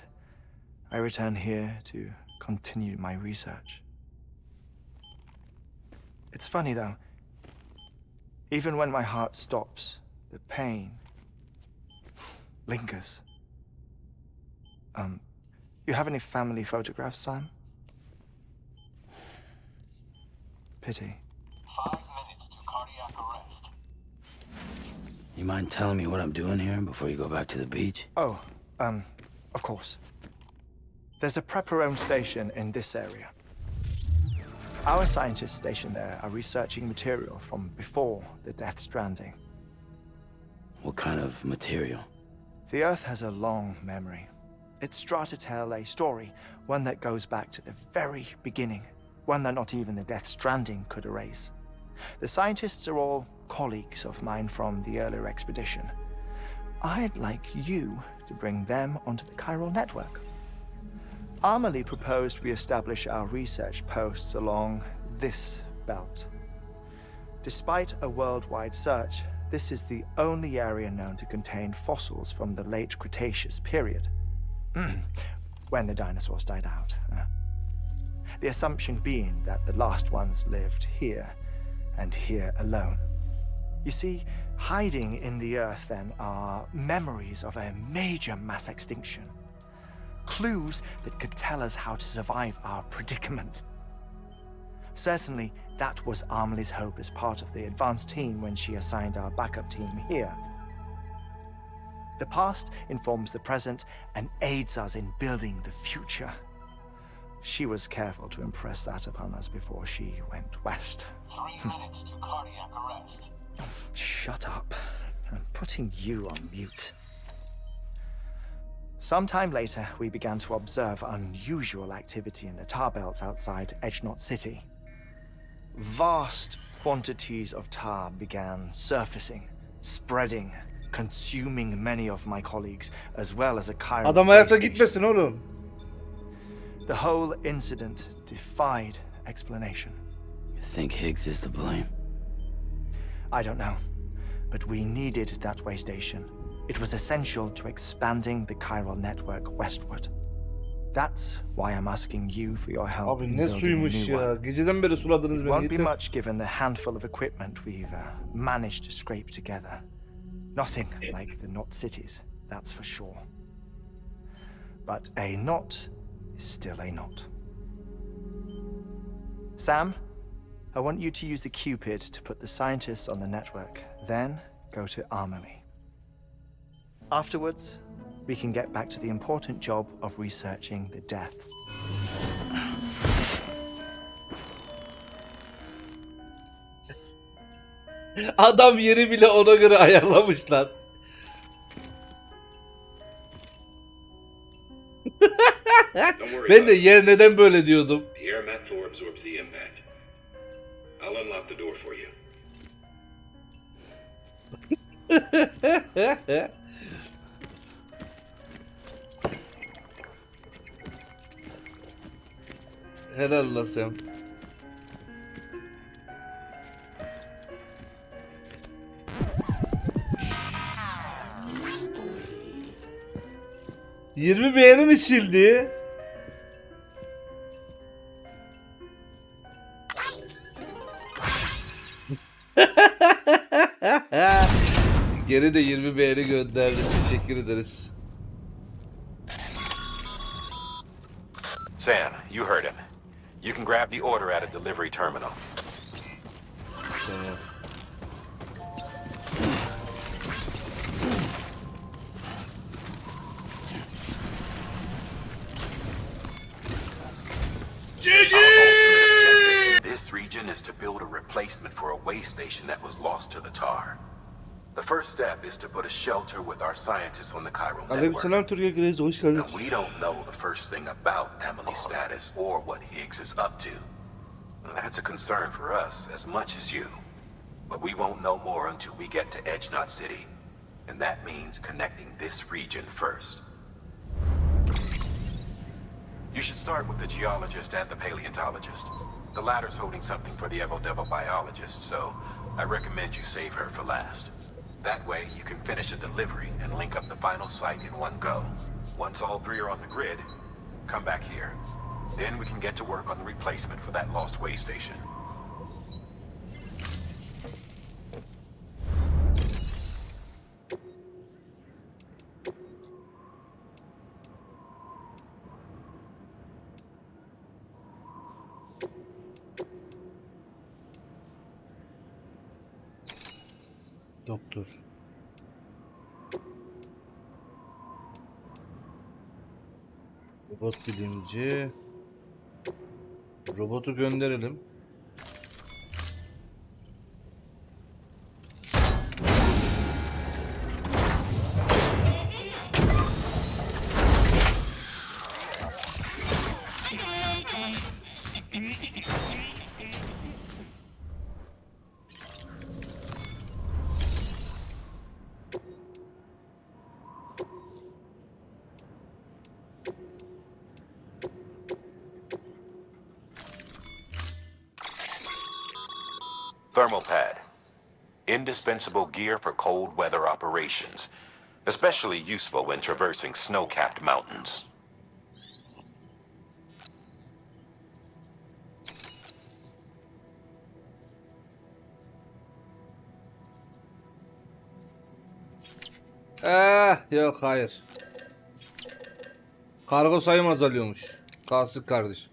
I return here to continue my research. It's funny though, even when my heart stops, the pain lingers. You have any family photographs, Sam? Pity. 5 minutes to cardiac arrest. You mind telling me what I'm doing here before you go back to the beach? Oh, of course. There's a prep-your-own station in this area. Our scientists stationed there are researching material from before the Death Stranding. What kind of material? The Earth has a long memory. It's trying to tell a story, one that goes back to the very beginning. One that not even the Death Stranding could erase. The scientists are all colleagues of mine from the earlier expedition. I'd like you to bring them onto the chiral network. Amelie proposed we establish our research posts along this belt. Despite a worldwide search, this is the only area known to contain fossils from the late Cretaceous period. When the dinosaurs died out. The assumption being that the last ones lived here, and here alone. You see, hiding in the Earth then are memories of a major mass extinction. Clues that could tell us how to survive our predicament. Certainly, that was Amelie's hope as part of the advanced team when she assigned our backup team here. The past informs the present and aids us in building the future. She was careful to impress that upon us before she went west. 3 minutes to cardiac arrest. Shut up. I'm putting you on mute. Sometime later, we began to observe unusual activity in the tar belts outside Edgenot City. Vast quantities of tar began surfacing, spreading, consuming many of my colleagues, as well as a chiral Adam base ayakta station. gitmesin oğlum. The whole incident defied explanation. I think Higgs is to blame. I don't know, but we needed that way station. It was essential to expanding the chiral network westward. That's why I'm asking you for your help Abi in ne building a suymuş new ya. one. Geceden beri suladınız It beni. won't be Yeter. much given the handful of equipment we've managed to scrape together. Nothing like the knot cities, that's for sure. But a knot is still a knot. Sam, I want you to use the Cupid to put the scientists on the network, then go to Armory. Afterwards, we can get back to the important job of researching the deaths. Adam yeri bile ona göre ayarlamış lan. Ben de yer neden böyle diyordum. The air mat floor absorbs the impact. I'll unlock the door for you. Helal la Sam. ...20 beğeni mi sildi? Geri de 20 beğeni gönderdi. Teşekkür ederiz. Sam, you heard him. You can grab the order at a delivery terminal. Tamam. This region is to build a replacement for a way station that was lost to the tar. The first step is to put a shelter with our scientists on the chiral network. Aleykümselam Türkiye Greyz, hoş geldin. Now, we don't know the first thing about Emily's status or what Higgs is up to. Now, that's a concern for us as much as you. But we won't know more until we get to Edge Knot City. And that means connecting this region first. You should start with the geologist and the paleontologist. The latter's holding something for the Evo-Devo biologist, so I recommend you save her for last. That way, you can finish a delivery and link up the final site in one go. Once all three are on the grid, come back here. Then we can get to work on the replacement for that lost way station. Doktor. Robot bilimci. Robotu gönderelim. Thermal pad. Indispensable gear for cold weather operations. Especially useful when traversing snow-capped mountains. Yok hayır. Kargo sayım azalıyormuş. Kalsın kardeşim.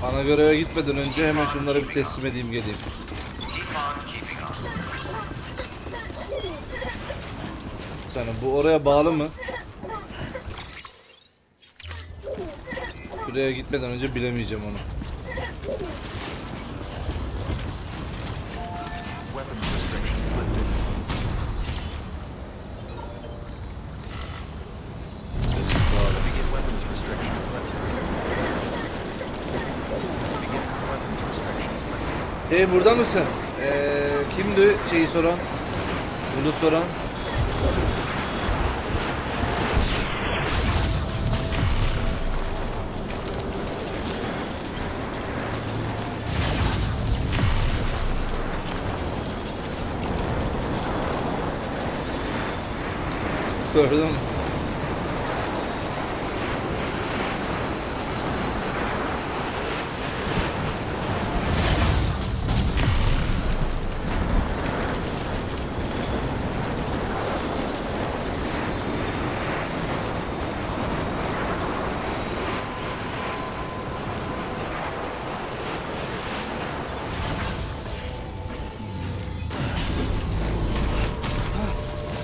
Ana göreve gitmeden önce hemen şunları bir teslim edeyim geleyim. Yani bu oraya bağlı mı? Buraya gitmeden önce bilemeyeceğim onu. Burada mısın? Kimdi şeyi soran? Bunu soran? Gördün mü?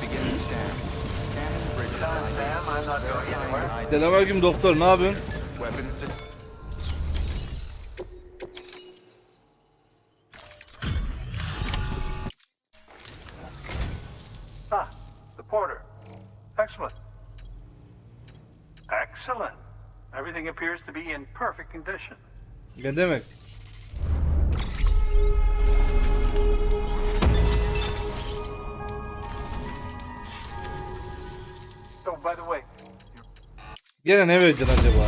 Begin scan. Scanning bridges ID. Sam, I'm not going anywhere. Selamünaleyküm doktor, ne yapıyorsun? Weapons detected. Ah, the porter. Excellent. Excellent. Everything appears to be in perfect condition. Ne demek? Oh, by the way, Gene ne vereceksin acaba?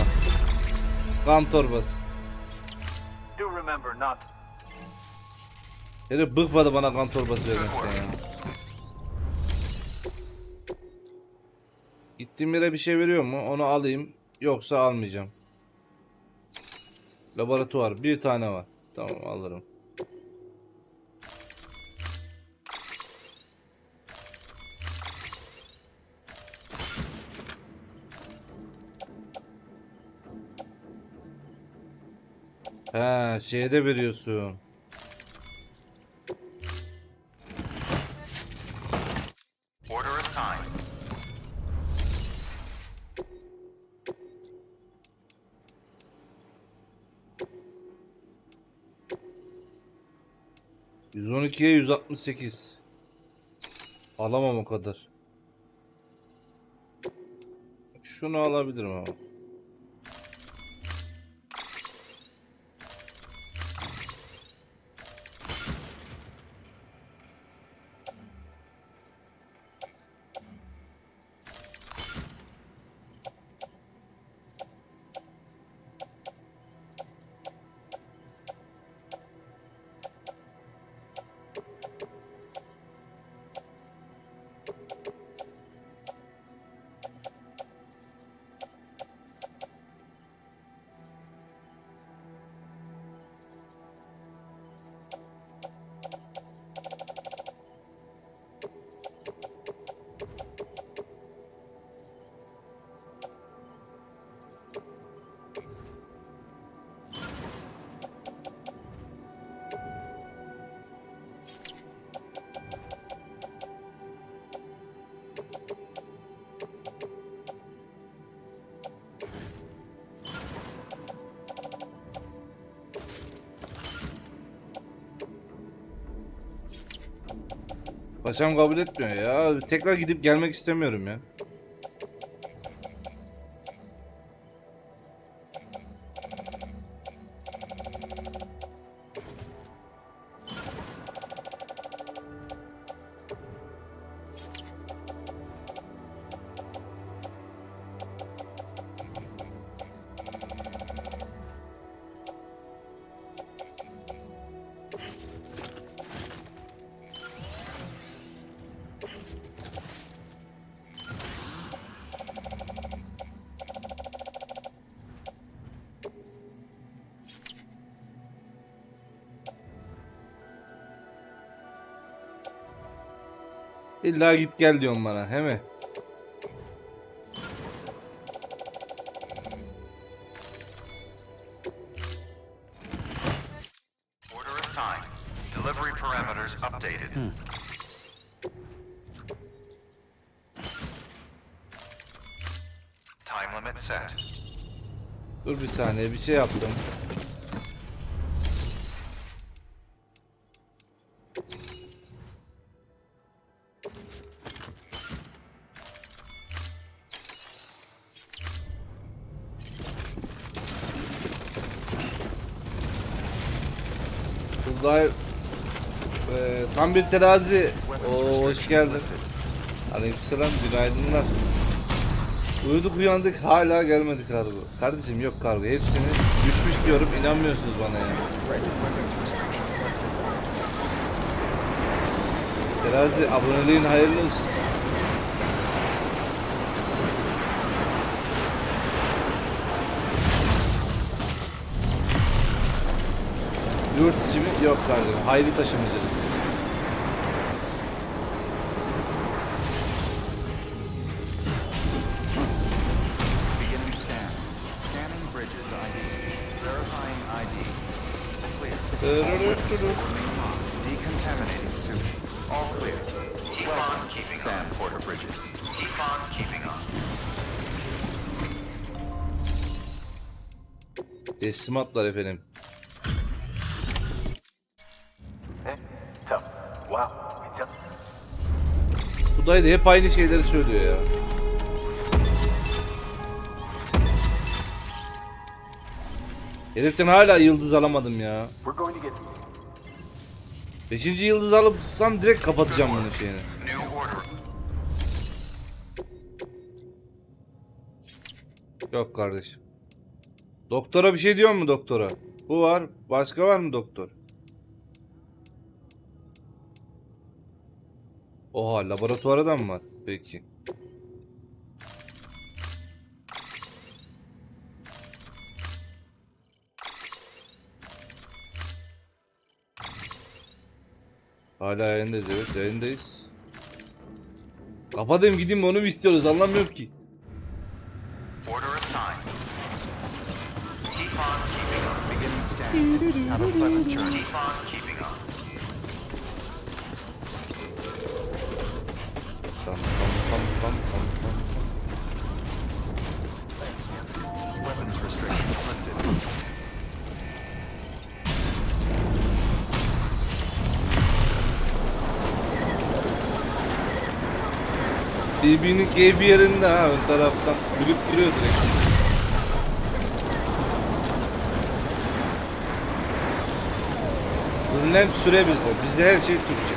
Kan torbası. do remember not. Herif bıkmadı bana kan torbası vermekten ya. Gittiğim yere bir şey veriyor mu? Onu alayım. Yoksa almayacağım. Laboratuvar. Bir tane var. Tamam, alırım. He, şeye de veriyorsun. Order assigned. %112'ye 168. Alamam o kadar. Şunu alabilirim ama. Paşam kabul etmiyor ya. Tekrar gidip gelmek istemiyorum ya. İlla git gel diyorsun bana, he mi? Order assigned. Delivery parameters updated. Time limit set. Dur bir saniye, bir şey yaptım. Uzay Tam bir terazi. Oo, hoş geldin. Aleykümselam, günaydınlar. Uyuduk uyandık, hala gelmedi kargo. Kardeşim yok kargo, hepsini düşmüş diyorum, inanmıyorsunuz bana ya. Terazi, aboneliğin hayırlı olsun. Yurt içi mi? Yok kardeşim. Hayri taşımacılık. Beginning scan. Scanning bridges ID. Verifying ID. Clear. Decontaminating suit. All clear. Keep on keeping Sam Porter Bridges. Keep on keeping on. Teslimatlar efendim. Wow. Bu dayı da hep aynı şeyleri söylüyor ya. Heriften hala yıldız alamadım ya. 5. yıldız alırsam direkt kapatacağım bunun şeyini. Yok kardeşim. Doktora bir şey diyor mu doktora? Bu var. Başka var mı doktor? Oha, laboratuvara da mı var? Peki. Hala yayındayız, evet yayındayız. Kapatayım gideyim, onu mu istiyoruz, anlamıyorum ki. Order assigned. Keep on keeping on. Beginning scan. Have a pleasant journey. Keep on keeping on. Tamam. Weapons restrictions lifted. DB'nin keyfi yerinde ha, ön taraftan gülüp duruyor direkt. Ürünen süre bizde her şey Türkçe.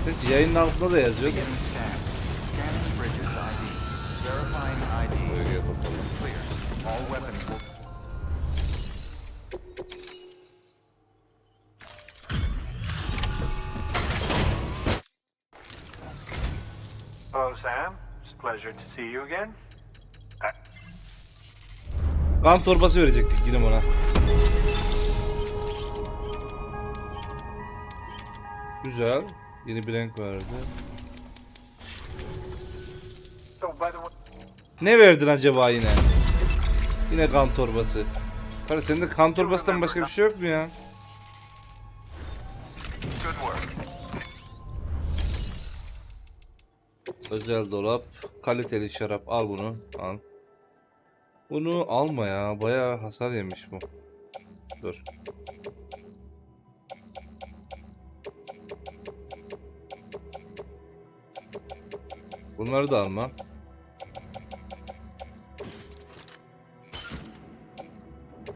Biz yayının altında da yazıyor. Böyle bakalım. Oh, Sam, it's a pleasure to see you again. Kan torbası verecektik yine ona. Güzel. Yeni bir renk verdi. Ne verdin acaba yine? Yine kan torbası. Karı sende kan torbasından başka bir şey yok mu ya? Özel dolap, kaliteli şarap, al bunu, al. Bunu alma ya, bayağı hasar yemiş bu. Dur. Bunları da alma.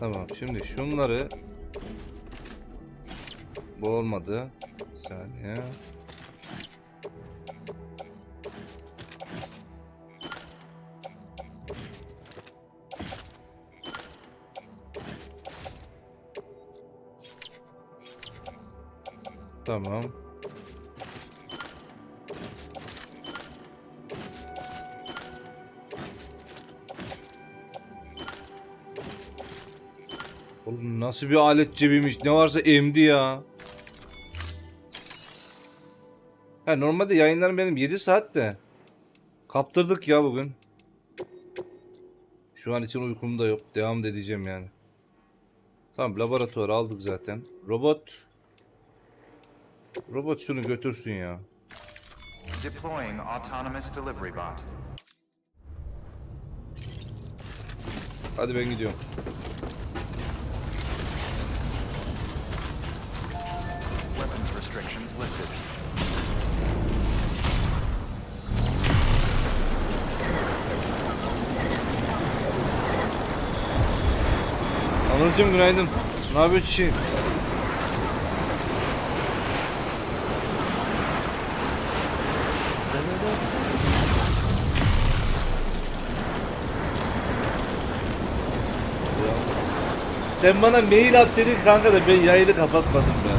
Tamam, şimdi şunları. Bu olmadı. Bir saniye. Tamam. Oğlum nasıl bir alet cebiymiş, ne varsa emdi ya. Ha, normalde yayınlarım benim 7 saat de. Kaptırdık ya bugün. Şu an için uykum da yok, devam da edeceğim yani. Tamam, laboratuvar aldık zaten. Robot şunu götürsün ya. Deploying autonomous delivery bot. Hadi ben gidiyorum. Weapons restrictions lifted. Onurcuğum günaydın. Ne yapıyorsun çiçeğim? Sen bana mail at dedin kanka da ben yayını kapatmadım ben.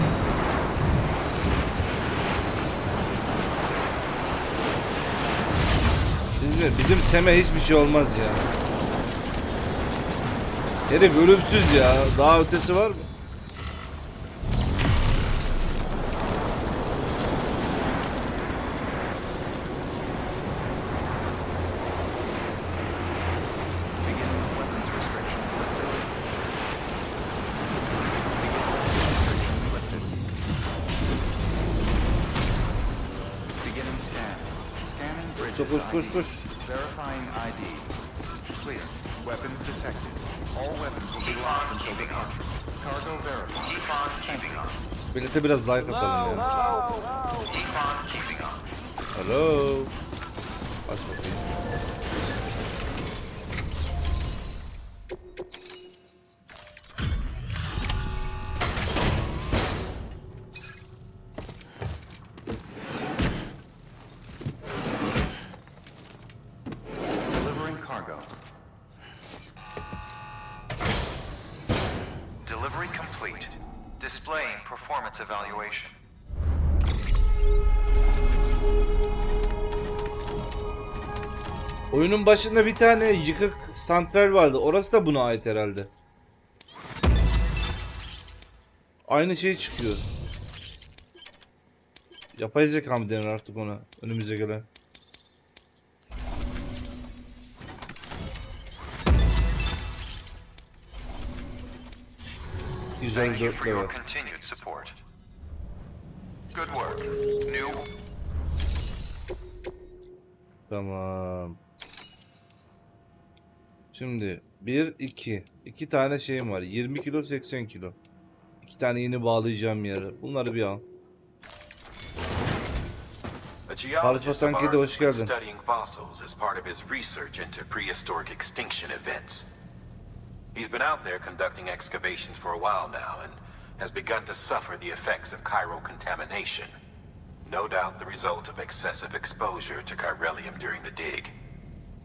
Bizim Sem'e hiçbir şey olmaz ya. Herif ölümsüz ya. Daha ötesi var mı? Beginning scan. Scanning bridges Koş koş ID. koş. Verifying ID. Clear. Weapons detected. All weapons will be locked until departure. Cargo verified. Keep on keeping on. Millete biraz like atalım ya. Keep on keeping on. Hello. Aç bakayım. Delivering cargo. Delivery complete. Displaying performance evaluation. Oyunun başında bir tane yıkık santral vardı. Orası da buna ait herhalde. Aynı şey çıkıyor. Yapay zeka mı denir artık ona? Önümüze gelen. Thank you 154 for your level. continued support. Good work. New. Tamam. Şimdi 1 2 2 tane şeyim var. 20 kilo 80 kilo. 2 tane yeni bağlayacağım yere. Bunları bir al. A geologist of Kedi ours hoş has been geldin. studying fossils as part of his research into prehistoric extinction events. He's been out there conducting excavations for a while now and has begun to suffer the effects of chiral contamination. No doubt the result of excessive exposure to chiralium during the dig.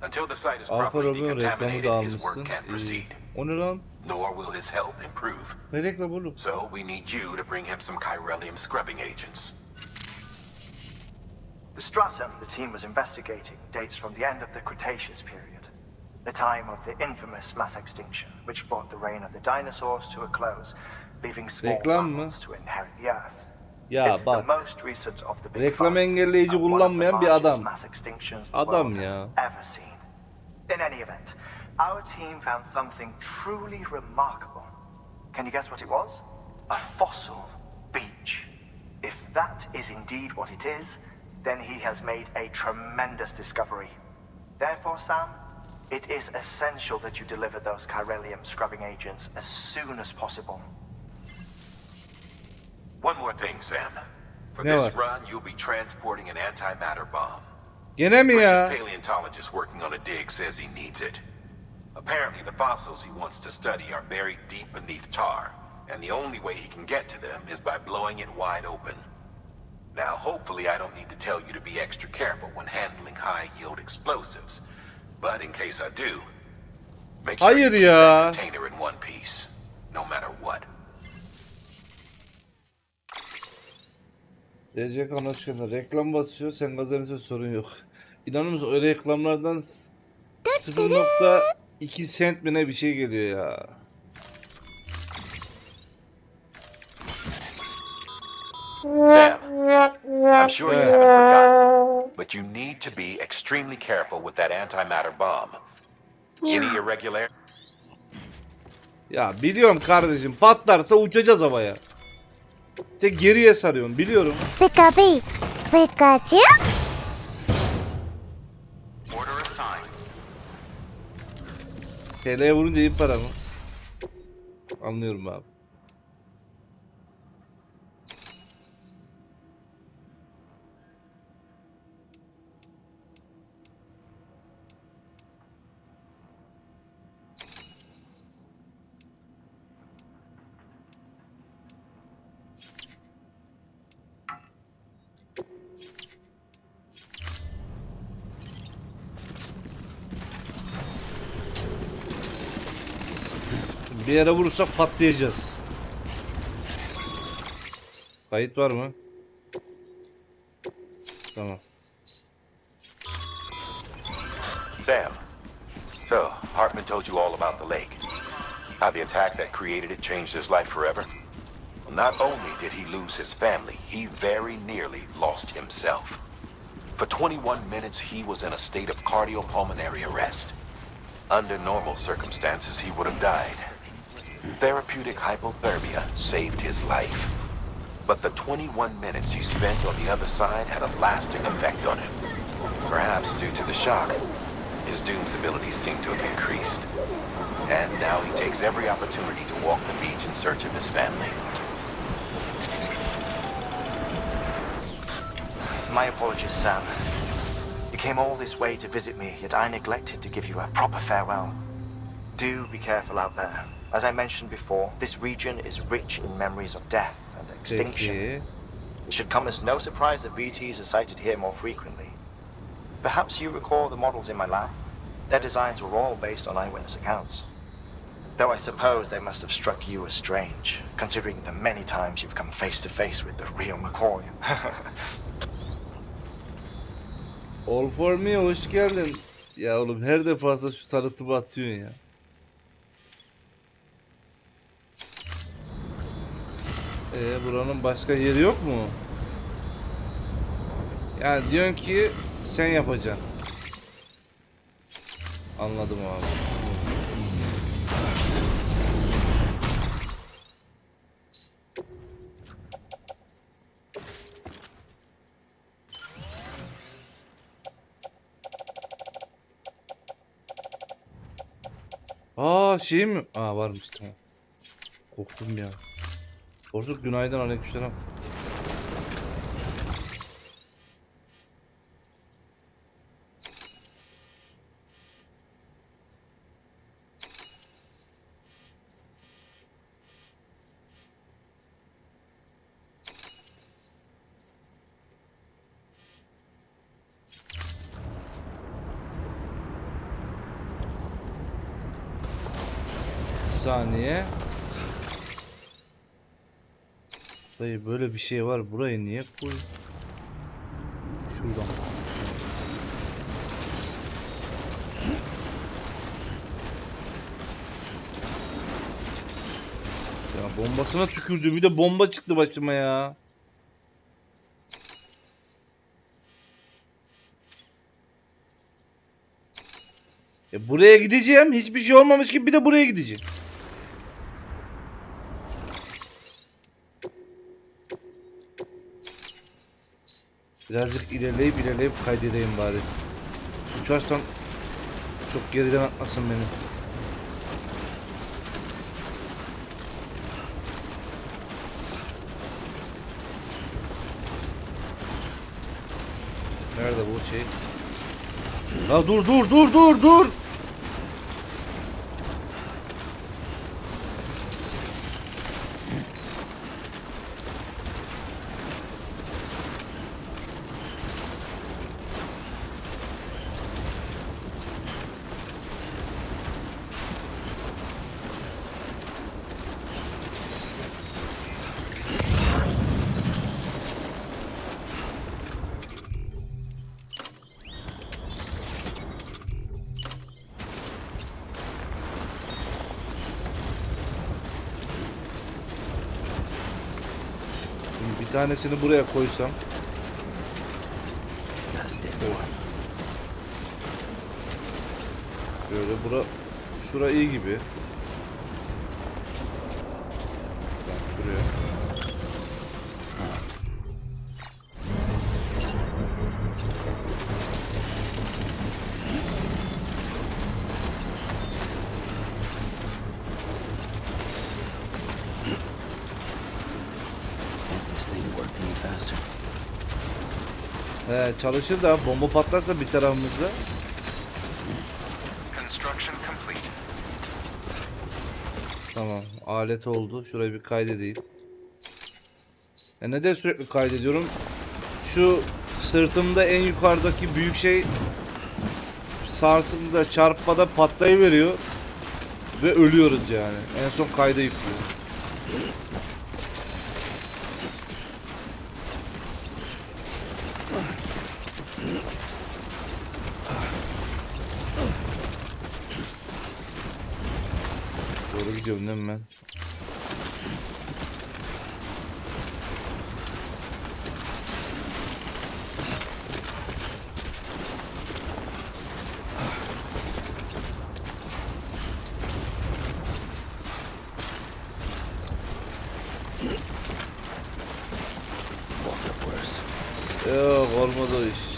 Until the site is Alfa properly Romeo reklamı da decontaminated, his work almışsın. can't proceed. O ne lan? Nor will his health improve. Ne reklam oğlum? So we need you to bring him some chiralium scrubbing agents. The stratum the team was investigating dates from the end of the Cretaceous period, the time of the infamous mass extinction, which brought the reign of the dinosaurs to a close, leaving small Reklam mı? mammals to inherit the Earth. Ya It's bak. the most recent of the big Reklam five, engelleyici and one of the kullanmayan bir largest adam. mass extinctions the Adam world has ya. ever seen. In any event, our team found something truly remarkable. Can you guess what it was? A fossil beach. If that is indeed what it is, then he has made a tremendous discovery. Therefore, Sam, it is essential that you deliver those chiralium scrubbing agents as soon as possible. One more thing, Sam. For Ne this var? run, you'll be transporting an antimatter bomb. Gene mi ya? British paleontologist working on a dig says he needs it. Apparently, the fossils he wants to study are buried deep beneath tar, and the only way he can get to them is by blowing it wide open. Now, hopefully I don't need to tell you to be extra careful when handling high-yield explosives. But in case I do, make sure Hayır you keep ya. that container in one piece, no matter what. DC Kan hoş geldin. Reklam basıyor, sen kazanırsa sorun yok. İnanır mısın o reklamlardan 0.2 sent mi ne bir şey geliyor ya. Sam, I'm sure you haven't forgotten, but you need to be extremely careful with that antimatter bomb. Any irregular... Ya biliyorum kardeşim, patlarsa uçacağız havaya. Tek geriye sarıyorum, biliyorum. Order assigned. TL'ye vurunca iyi para mı? Anlıyorum abi. Bir yere vurursak patlayacağız. Kayıt var mı? Tamam. Sam, so Hartman told you all about the lake. How the attack that created it changed his life forever? Well, not only did he lose his family, he very nearly lost himself. For 21 minutes, he was in a state of cardiopulmonary arrest. Under normal circumstances, he would have died. Therapeutic hypothermia saved his life. But the 21 minutes he spent on the other side had a lasting effect on him. Perhaps due to the shock, his Doom's abilities seem to have increased. And now he takes every opportunity to walk the beach in search of his family. My apologies, Sam. You came all this way to visit me, yet I neglected to give you a proper farewell. Do be careful out there. As I mentioned before, this region is rich in memories of death and extinction. Peki. It should come as no surprise that BTs are sighted here more frequently. Perhaps you recall the models in my lab? Their designs were all based on eyewitness accounts. Though I suppose they must have struck you as strange, considering the many times you've come face to face with the real McCoy. All for me, hoş geldin. Ya oğlum her defasında şu tanıtımı atıyorsun ya. Buranın başka yeri yok mu? Yani diyorsun ki sen yapacaksın. Anladım abi. Şey mi? Varmış, tamam. Korktum ya. Borsuk günaydın, aleykümselam. Saniye. Dayı böyle bir şey var. Burayı niye koy? Şuradan. Ya bombasına tükürdü. Bir de bomba çıktı başıma ya. Buraya gideceğim. Hiçbir şey olmamış gibi bir de buraya gideceğim. Birazcık ilerleyip kaydedeyim bari. Uçarsam çok geriden atmasın beni. Nerede bu şey? La dur. Bir tanesini buraya koysam. Böyle şura iyi gibi. Ben şuraya. Çalışır da bomba patlarsa bir tarafımızda. Tamam, alet oldu. Şurayı bir kaydedeyim. Neden sürekli kaydediyorum? Şu sırtımda en yukarıdaki büyük şey sarsıntıda, çarpmada patlayıveriyor. ve ölüyoruz yani. En son kayda yüklüyoruz. Doğru gidiyorum değil mi ben? Yok olmadı o iş.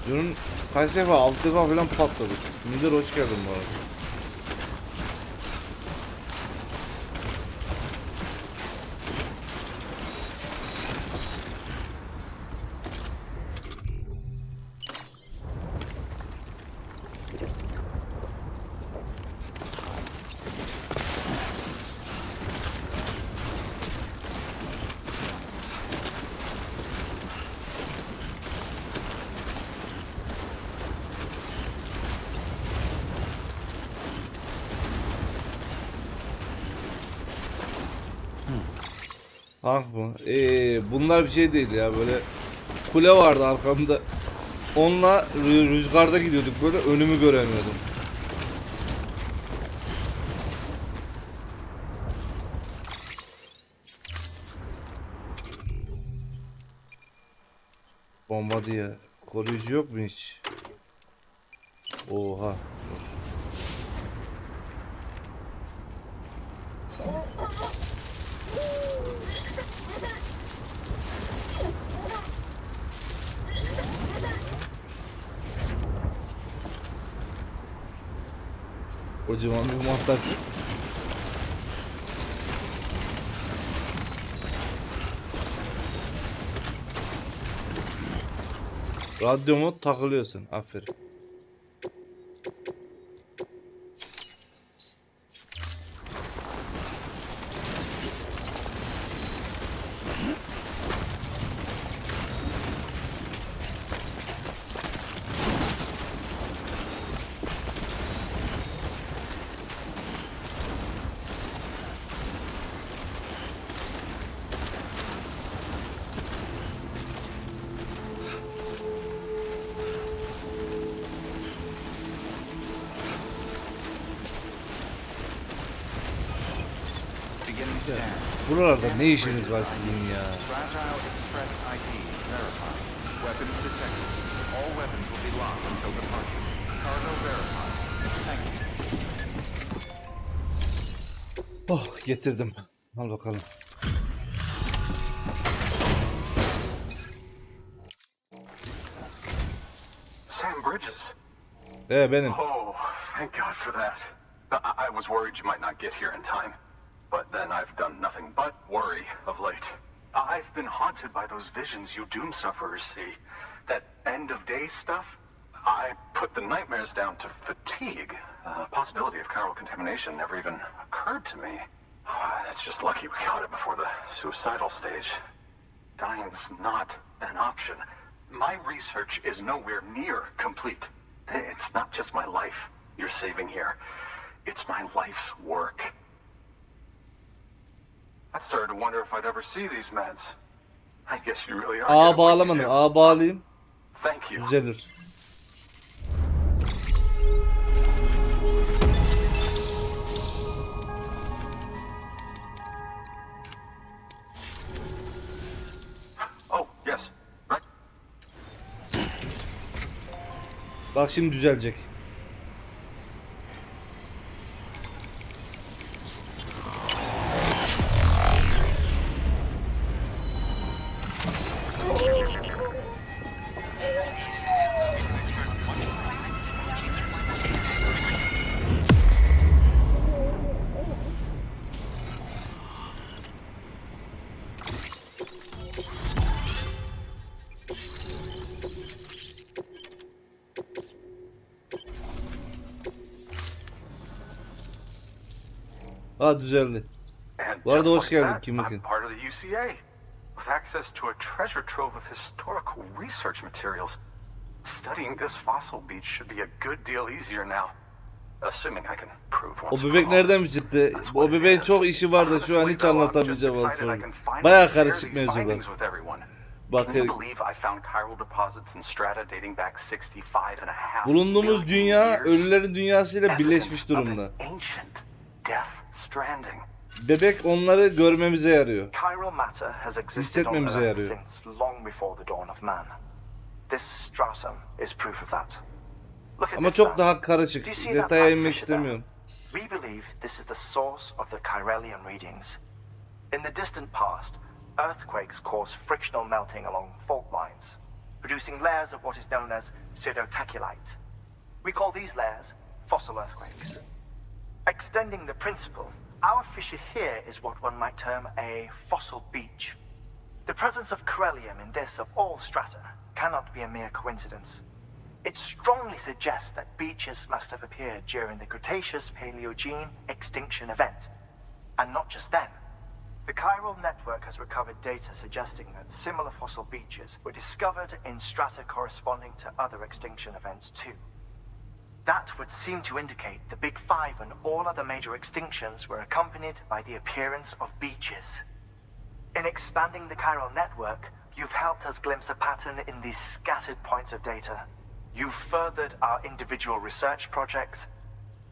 Dün kaç defa 6 defa falan patladık. Müdür hoş geldin bu arada. Tank mı? Bunlar bir şey değil ya, böyle kule vardı arkamda. Onunla rüzgarda gidiyorduk, böyle önümü göremiyordum. Bomba diye. Koruyucu yok mu hiç? Oha. Kocaman bir mantar. Radyo mod takılıyorsun. Aferin. Beginning scan. Buralarda ne işiniz var sizin ya? Fragile Express ID verified. Weapons detected. All weapons will be locked until departure. Cargo verified. Thank you. Oh, getirdim. Al bakalım. Sam Bridges. Benim. Oh, thank God for that. I was worried you might not get here in time. But then I've done nothing but worry of late. I've been haunted by those visions you doom sufferers see. That end of days stuff. I put the nightmares down to fatigue. Possibility of chiral contamination never even occurred to me. It's just lucky we got it before the suicidal stage. Dying's not an option. My research is nowhere near complete. It's not just my life you're saving here. It's my life's work. I started to wonder if I'd ever see these meds. I guess you really are. Ağa bağlamadım. Ağa bağlayayım. Thank you. Düzelir. Oh, yes. Right. Bak şimdi düzelecek. Ha, düzeldi. And Bu arada Just hoş like geldin that, Kim I'm Kim. part of the UCA, with access to a treasure trove of historical research materials. Studying this fossil beach should be a good deal easier now. Assuming I can prove O what's bebek wrong. nereden mi çıktı? O bebeğin çok işi var da şu an hiç anlatamayacağım aslında. Bayağı karışık mevzular. Bak Can you believe I found chiral deposits in strata dating back 65.5 bulunduğumuz dünya years? ölülerin dünyasıyla birleşmiş Evidence of durumda. an ancient death stranding. Bebek onları görmemize yarıyor. Chiral matter has existed on Hissetmemize Earth yarıyor. since long before the dawn of man. This stratum is proof of that. Look at Ama this çok sand. daha karışık. Do you see that Detaya black inmek fissure there? istemiyorum. We believe this is the source of the Chiralian readings. In the distant past, earthquakes cause frictional melting along fault lines, producing layers of what is known as pseudotaculite. We call these layers fossil earthquakes. Extending the principle, our fissure here is what one might term a fossil beach. The presence of Corellium in this of all strata cannot be a mere coincidence. It strongly suggests that beaches must have appeared during the Cretaceous-Paleogene extinction event. And not just then. The chiral network has recovered data suggesting that similar fossil beaches were discovered in strata corresponding to other extinction events too. That would seem to indicate the Big Five and all other major extinctions were accompanied by the appearance of beaches. In expanding the chiral network, you've helped us glimpse a pattern in these scattered points of data. You've furthered our individual research projects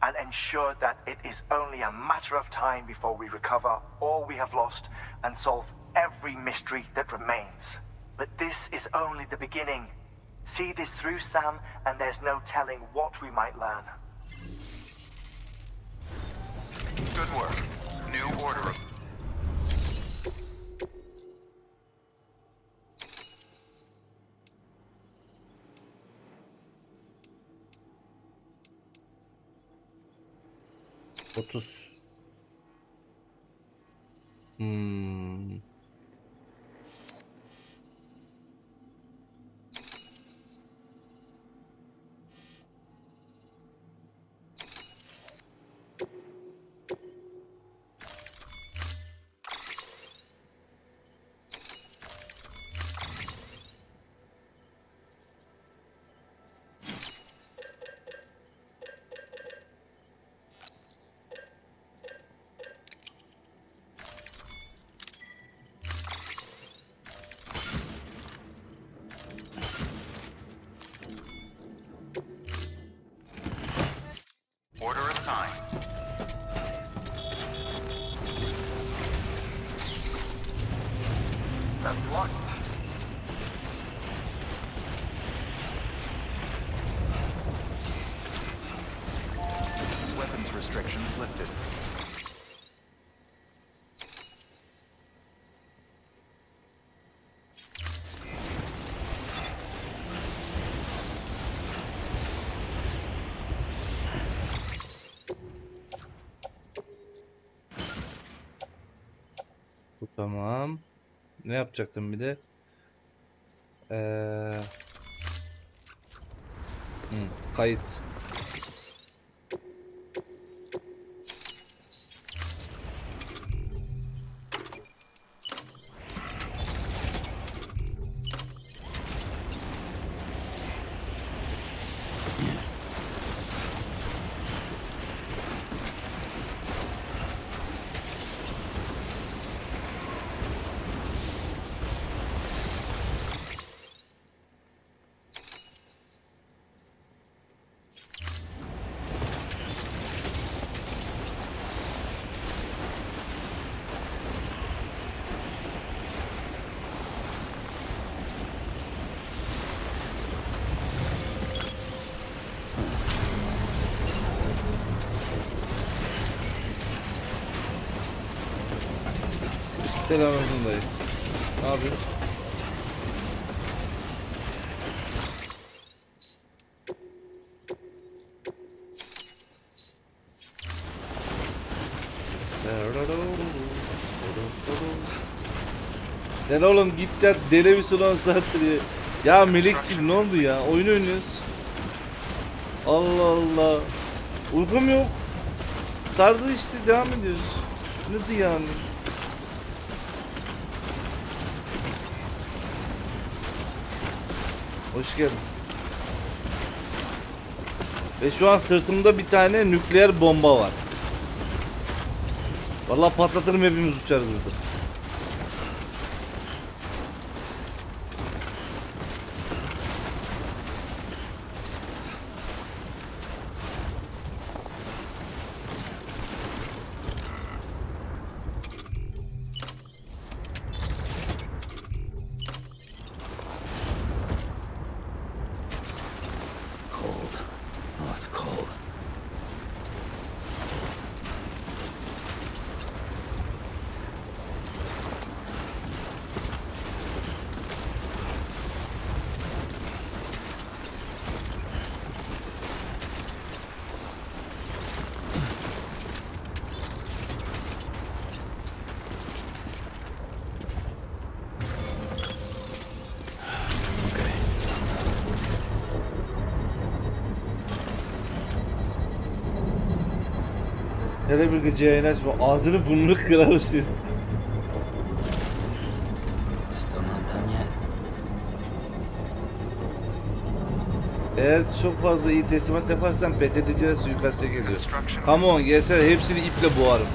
and ensured that it is only a matter of time before we recover all we have lost and solve every mystery that remains. But this is only the beginning. See this through, Sam, and there's no telling what we might learn. Good work. New order. Otuz. Order assigned. That's blocked. Weapons restrictions lifted. Bu tamam. Ne yapacaktım bir de? Kayıt. Selamünaleyküm dayı. Ne yapıyorsun? Sen oğlum git ya, deli misin 10 saattir ya. Ya Melekçim ne oldu ya? Oyun oynuyoruz. Allah Allah. Uykum yok. Sardı işte, devam ediyoruz. Nedir yani? Hoş geldin. Ve şu an sırtımda bir tane nükleer bomba var. Vallahi patlatırım, hepimiz uçarız burada. Cold. Oh, it's cold. Hele bir gece yayın açma. Ağzını burnunu kırarız siz. Still not done yet. Eğer çok fazla iyi teslimat yaparsan PTT'ciler suikaste geliyor. Come on gelsene, hepsini iple boğarım.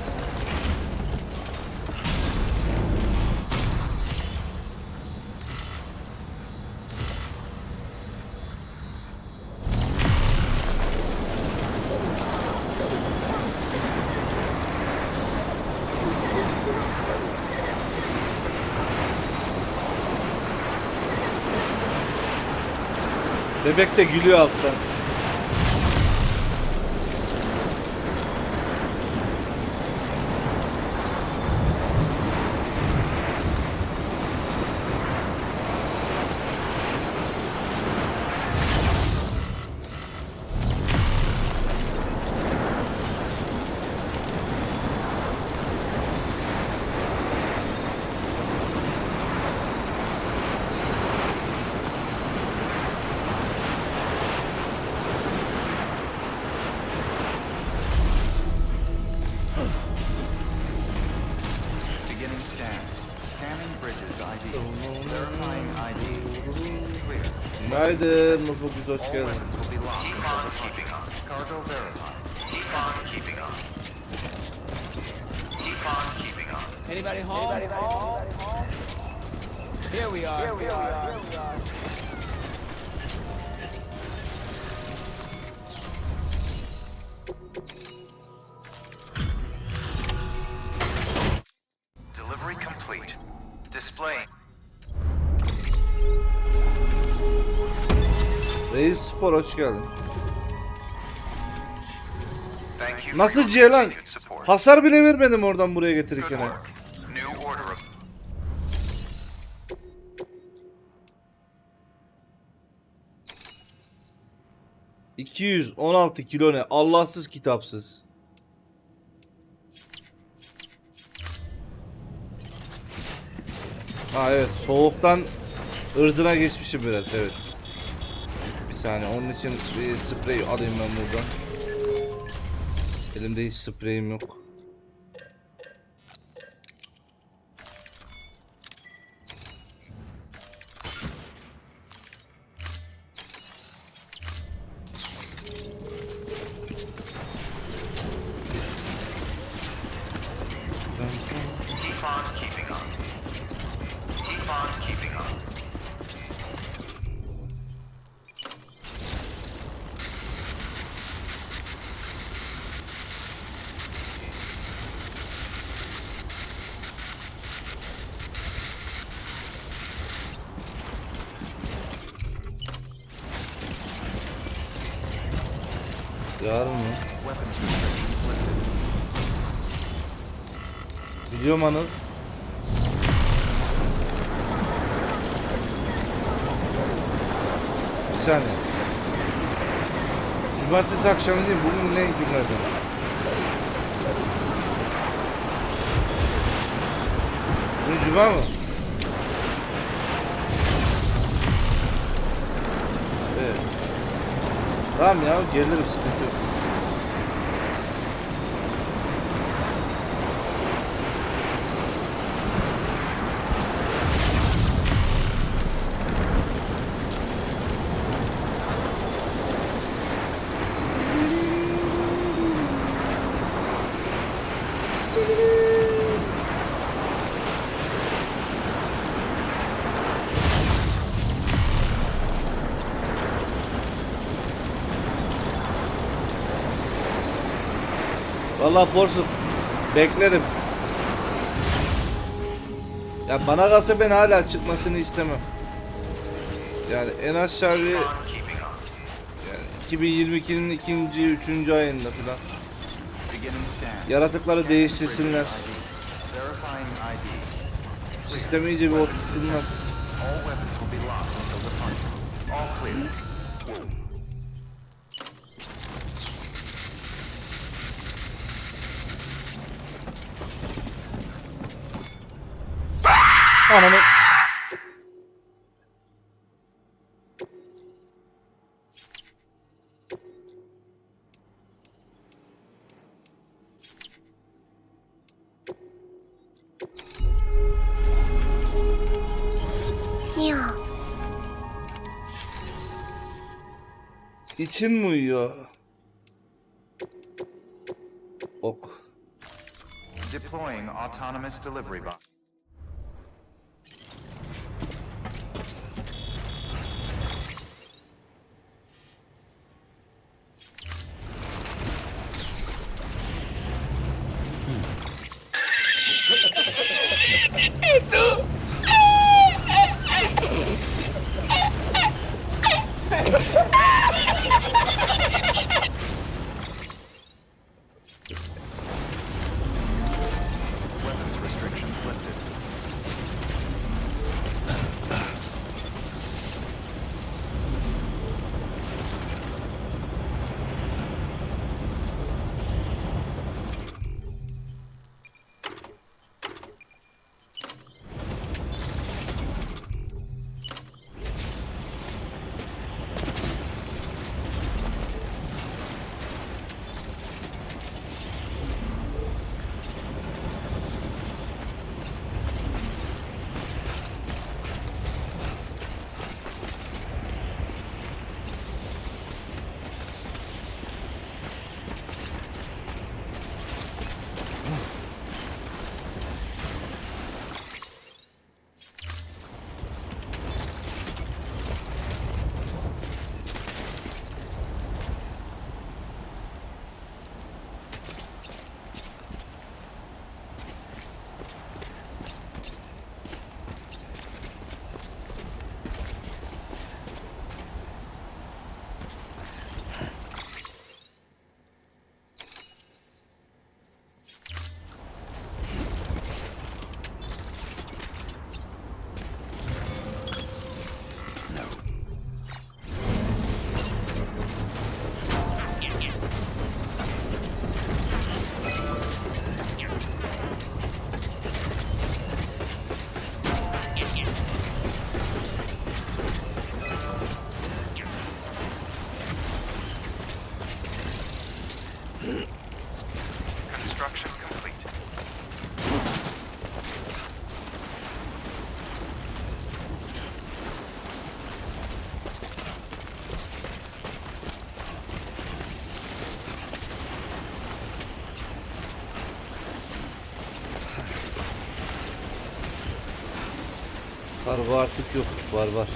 Bebek de gülüyor alttan. Beginning scan. Scanning bridges ID. Verifying ID. Clear. Günaydın Mufukus, hoş All geldin. weapons will be locked until departure. Cargo verified. Keep on keeping on. Keep on keeping on. Anybody home? Here we are. Delivery complete. Displaying. Reis Spor, hoş geldin. Thank you. Nasıl for C your lan? continued support. Hasar bile vermedim oradan buraya Good getirirken. work. New order of 216 kilo ne? Allahsız kitapsız. Ha evet, soğuktan ırzına geçmişim biraz, evet. Bir saniye, onun için bir sprey alayım ben buradan. Elimde hiç spreyim yok. Keep on keeping on. Keep on keeping on. Yarın mı? weapons restrictions lifted. Biliyorum Anıl. Bir saniye. Cumartesi akşamı değil, bugün ne günlerden? Bugün cuma mı? Evet. Tamam ya, gelirim, sıkıntı yok. Vallahi Porsuk beklerim. Ya bana kalsa ben hala çıkmasını istemem. Yani en aşağı bir yani 2022'nin ikinci, üçüncü ayında falan. Yaratıkları değiştirsinler. Sistemi iyice bir oturtsunlar. Ananı. İçin mi uyuyor? Ok. Deploying autonomous delivery bot. Weapons restrictions lifted. Construction complete. Kargo artık yok. Var.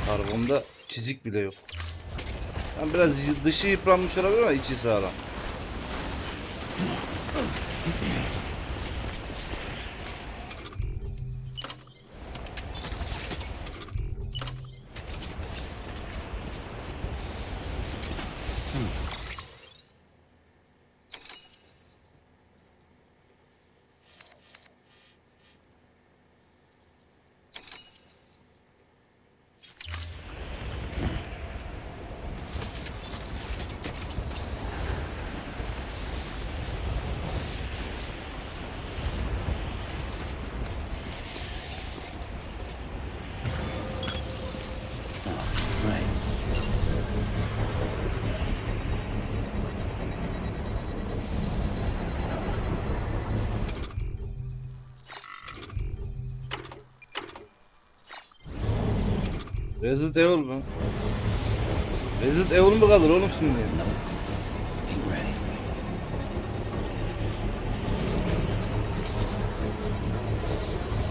Karbonda çizik bile yok. Yani biraz dışı yıpranmış olabilir ama içi sağlam. Resident Evil mu? Resident Evil mu kalır oğlum şimdi?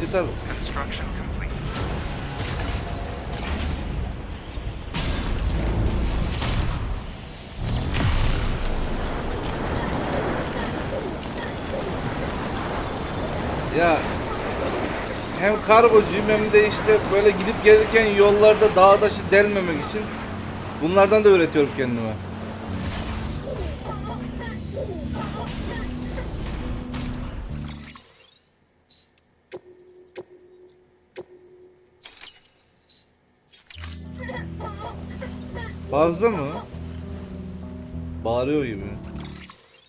Titan. Construction complete. Ya hem kargocuyum hem de işte böyle gidip gelirken yollarda dağ taşı delmemek için bunlardan da üretiyorum kendime. Fazla mı? Bağırıyor gibi.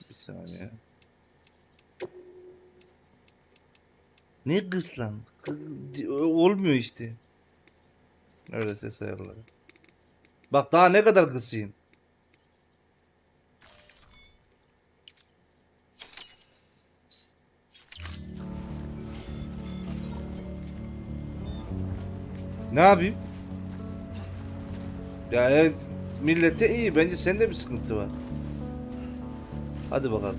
Bir saniye. Ne kız lan? Olmuyor işte. Öyle ses ayarları. Bak daha ne kadar kısayım. Ne yapayım? Ya millete iyi. Bence sende bir sıkıntı var. Hadi bakalım.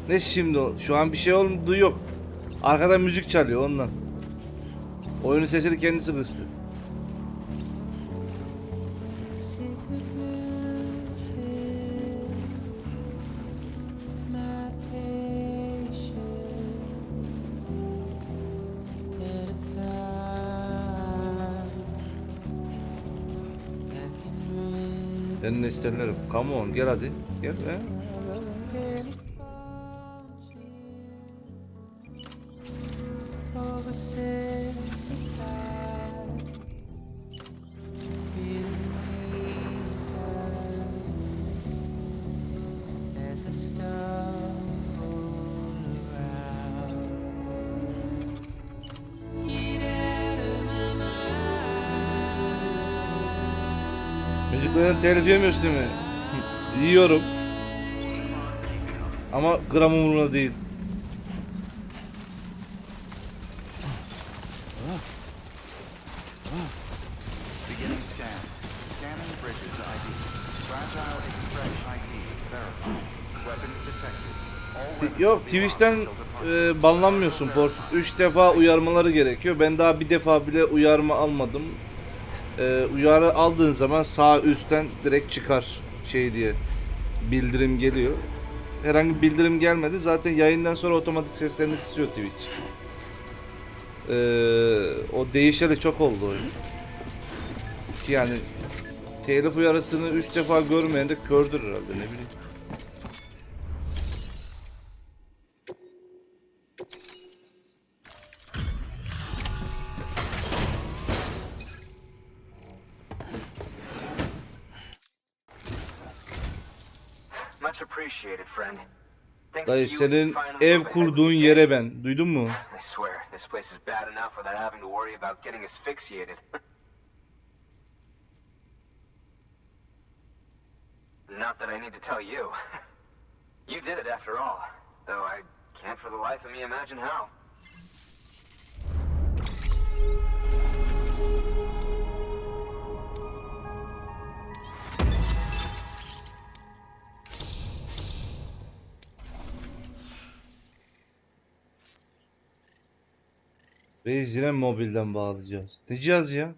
Ne şimdi o? Şu an bir şey oldu yok. Arkada müzik çalıyor ondan. Oyunun sesini kendisi kıstı. Ben de isterlerim. Come on gel hadi. Gel be. Müziklerden telif yemiyorsun değil mi? Yiyorum. Ama gram umurumda değil. Beginning scan. Scanning bridges ID. Fragile Express ID verified. Weapons detected. All weapons Yok will be locked Twitch'ten until departure. banlanmıyorsun Port. 3 defa uyarmaları gerekiyor. Ben daha bir defa bile uyarma almadım. Uyarı aldığın zaman sağ üstten direkt çıkar şey diye bildirim geliyor. Herhangi bir bildirim gelmedi. Zaten yayından sonra otomatik seslerini kısıyor Twitch. O değişeli çok oldu oyun. Ki yani telif uyarısını 3 defa görmeyen de kördür herhalde, ne bileyim. Much appreciated, friend. Thanks to Dayı you, senin finally ev move ahead kurduğun with the yere game. ben. Duydun mu? I swear, this place is bad enough without having to worry about getting asphyxiated. Not that I need to tell you. You did it after all. Though I can't for the life of me imagine how. Reis yine mobilden bağlayacağız. Ne cihaz ya?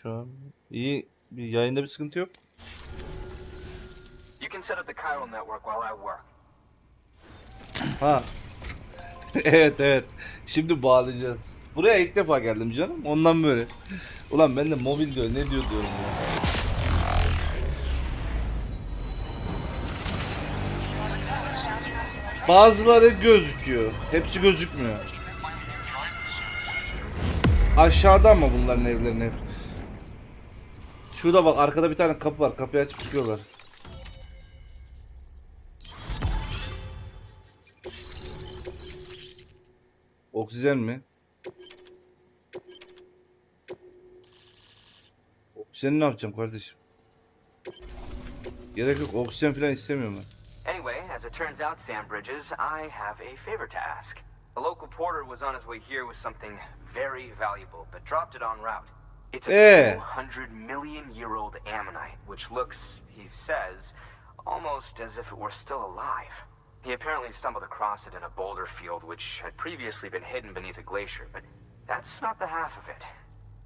Şu an iyi, bir yayında bir sıkıntı yok. You can set up the chiral network while I work. Ha. Evet. Şimdi bağlayacağız. Buraya ilk defa geldim canım. Ondan böyle. Ulan ben de mobil diyor. Ne diyor diyorum ya. Bazıları gözüküyor. Hepsi gözükmüyor. Aşağıda ama bunların evlerinin hep. Şurada bak, arkada bir tane kapı var. Kapıyı açıp çıkıyorlar. Oksijen mi? Oksijeni ne yapacağım kardeşim? Gerek yok. Oksijen falan istemiyorum ben. Anyway, as it turns out, Sam Bridges, I have a favor to ask. A local porter was on his way here with something very valuable, but dropped it en route. It's a 200 million year old ammonite, which looks, he says, almost as if it were still alive. He apparently stumbled across it in a boulder field which had previously been hidden beneath a glacier, but that's not the half of it.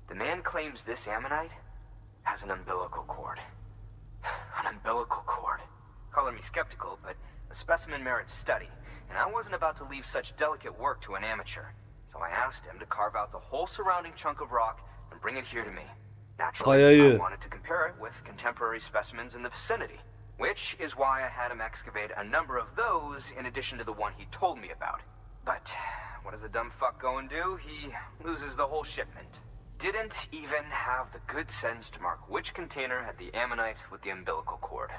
The man claims this ammonite has an umbilical cord. An umbilical cord. Color me skeptical, but The specimen merits study, and I wasn't about to leave such delicate work to an amateur. So I asked him to carve out the whole surrounding chunk of rock and bring it here to me. Naturally, I wanted to compare it with contemporary specimens in the vicinity, which is why I had him excavate a number of those in addition to the one he told me about. But what does the dumb fuck go and do? He loses the whole shipment. Didn't even have the good sense to mark which container had the ammonite with the umbilical cord.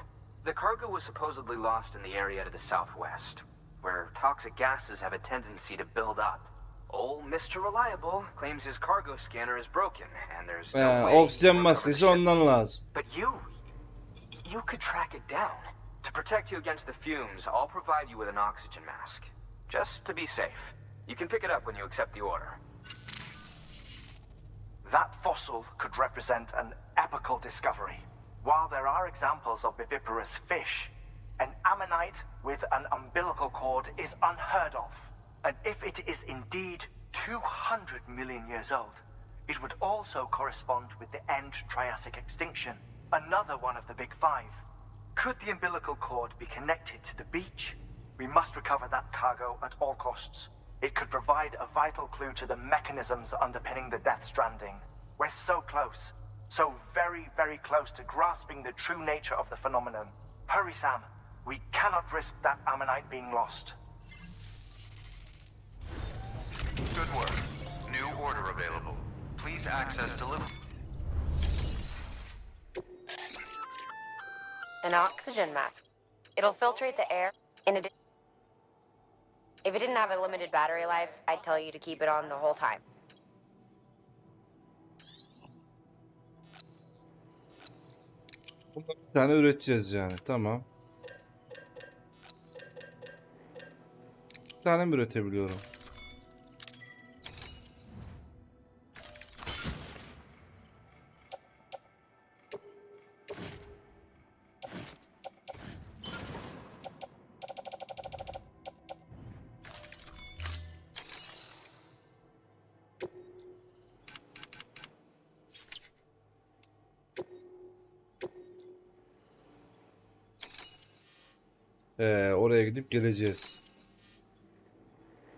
The cargo was supposedly lost in the area to the southwest, where toxic gases have a tendency to build up. Old Mr. Reliable claims his cargo scanner is broken, and there's no way oksijen maskesi ondan lazım. But you could track it down. To protect you against the fumes, I'll provide you with an oxygen mask. Just to be safe. You can pick it up when you accept the order. That fossil could represent an epical discovery. While there are examples of viviparous fish, an ammonite with an umbilical cord is unheard of. And if it is indeed 200 million years old, it would also correspond with the end Triassic extinction, another one of the big five. Could the umbilical cord be connected to the beach? We must recover that cargo at all costs. It could provide a vital clue to the mechanisms underpinning the Death Stranding. We're so close, so very, very close to grasping the true nature of the phenomenon. Hurry, Sam. We cannot risk that ammonite being lost. Good work. New order available. Please access delivery. An oxygen mask. It'll filtrate the air. If it didn't have a limited battery life, I'd tell you to keep it on the whole time. Bir tane üreteceğiz yani. Tamam. Bir tane mi üretebiliyorum? Oraya gidip geleceğiz.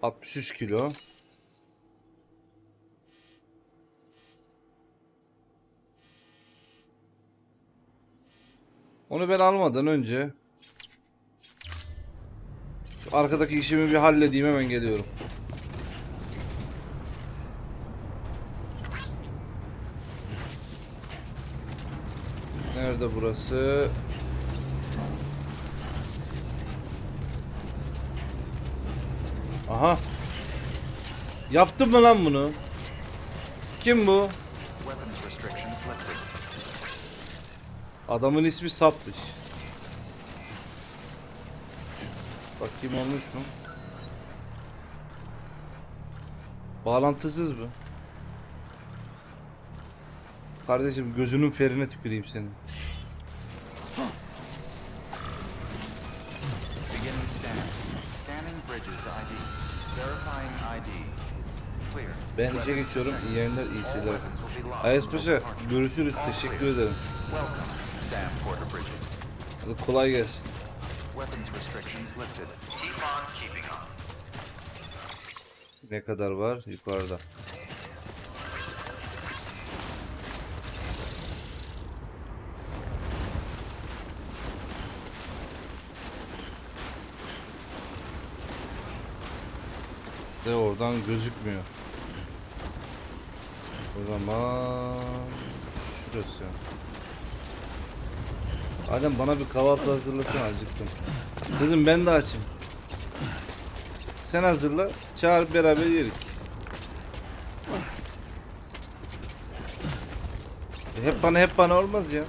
63 kilo. Onu ben almadan önce şu arkadaki işimi bir halledeyim, hemen geliyorum. Nerede burası? Aha. Yaptım mı lan bunu? Kim bu? Adamın ismi Sapmış. Bakayım olmuş mu? Bağlantısız mı? Kardeşim gözünün ferine tüküreyim senin. Ben işe geçiyorum. İyi yayınlar, iyi seyirler. Ayas Paşa, görüşürüz. Teşekkür ederim. Hadi kolay gelsin. Ne kadar var? Yukarıda. De oradan gözükmüyor. O zaman şurası. Adem bana bir kahvaltı hazırlasana, acıktım. Kızım ben de açım. Sen hazırla, çağır beraber yerik. Hep bana olmaz ya.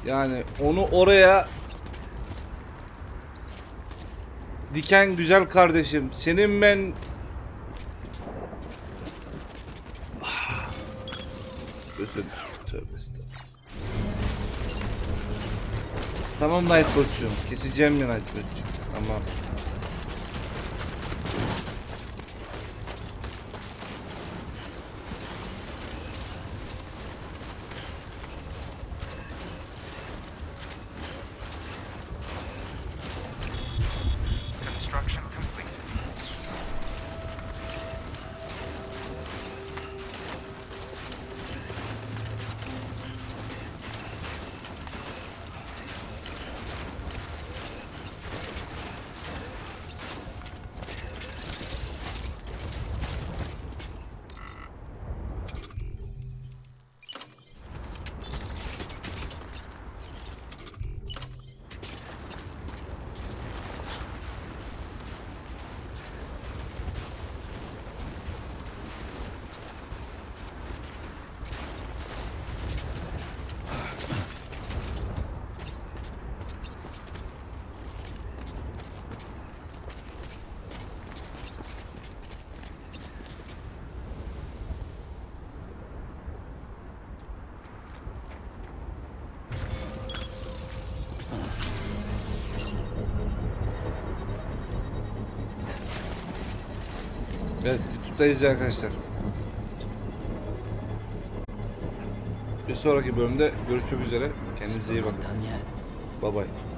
Yani onu oraya diken güzel kardeşim. Senin ben Özür dilerim. Tövbe estağfurullah. Tamam Nightbot'cum. Keseceğim ya Nightbot'cum. Tamam. Construction complete. Evet, YouTube'dayız ya arkadaşlar. Bir sonraki bölümde görüşmek üzere. Kendinize iyi bakın. Bye bye.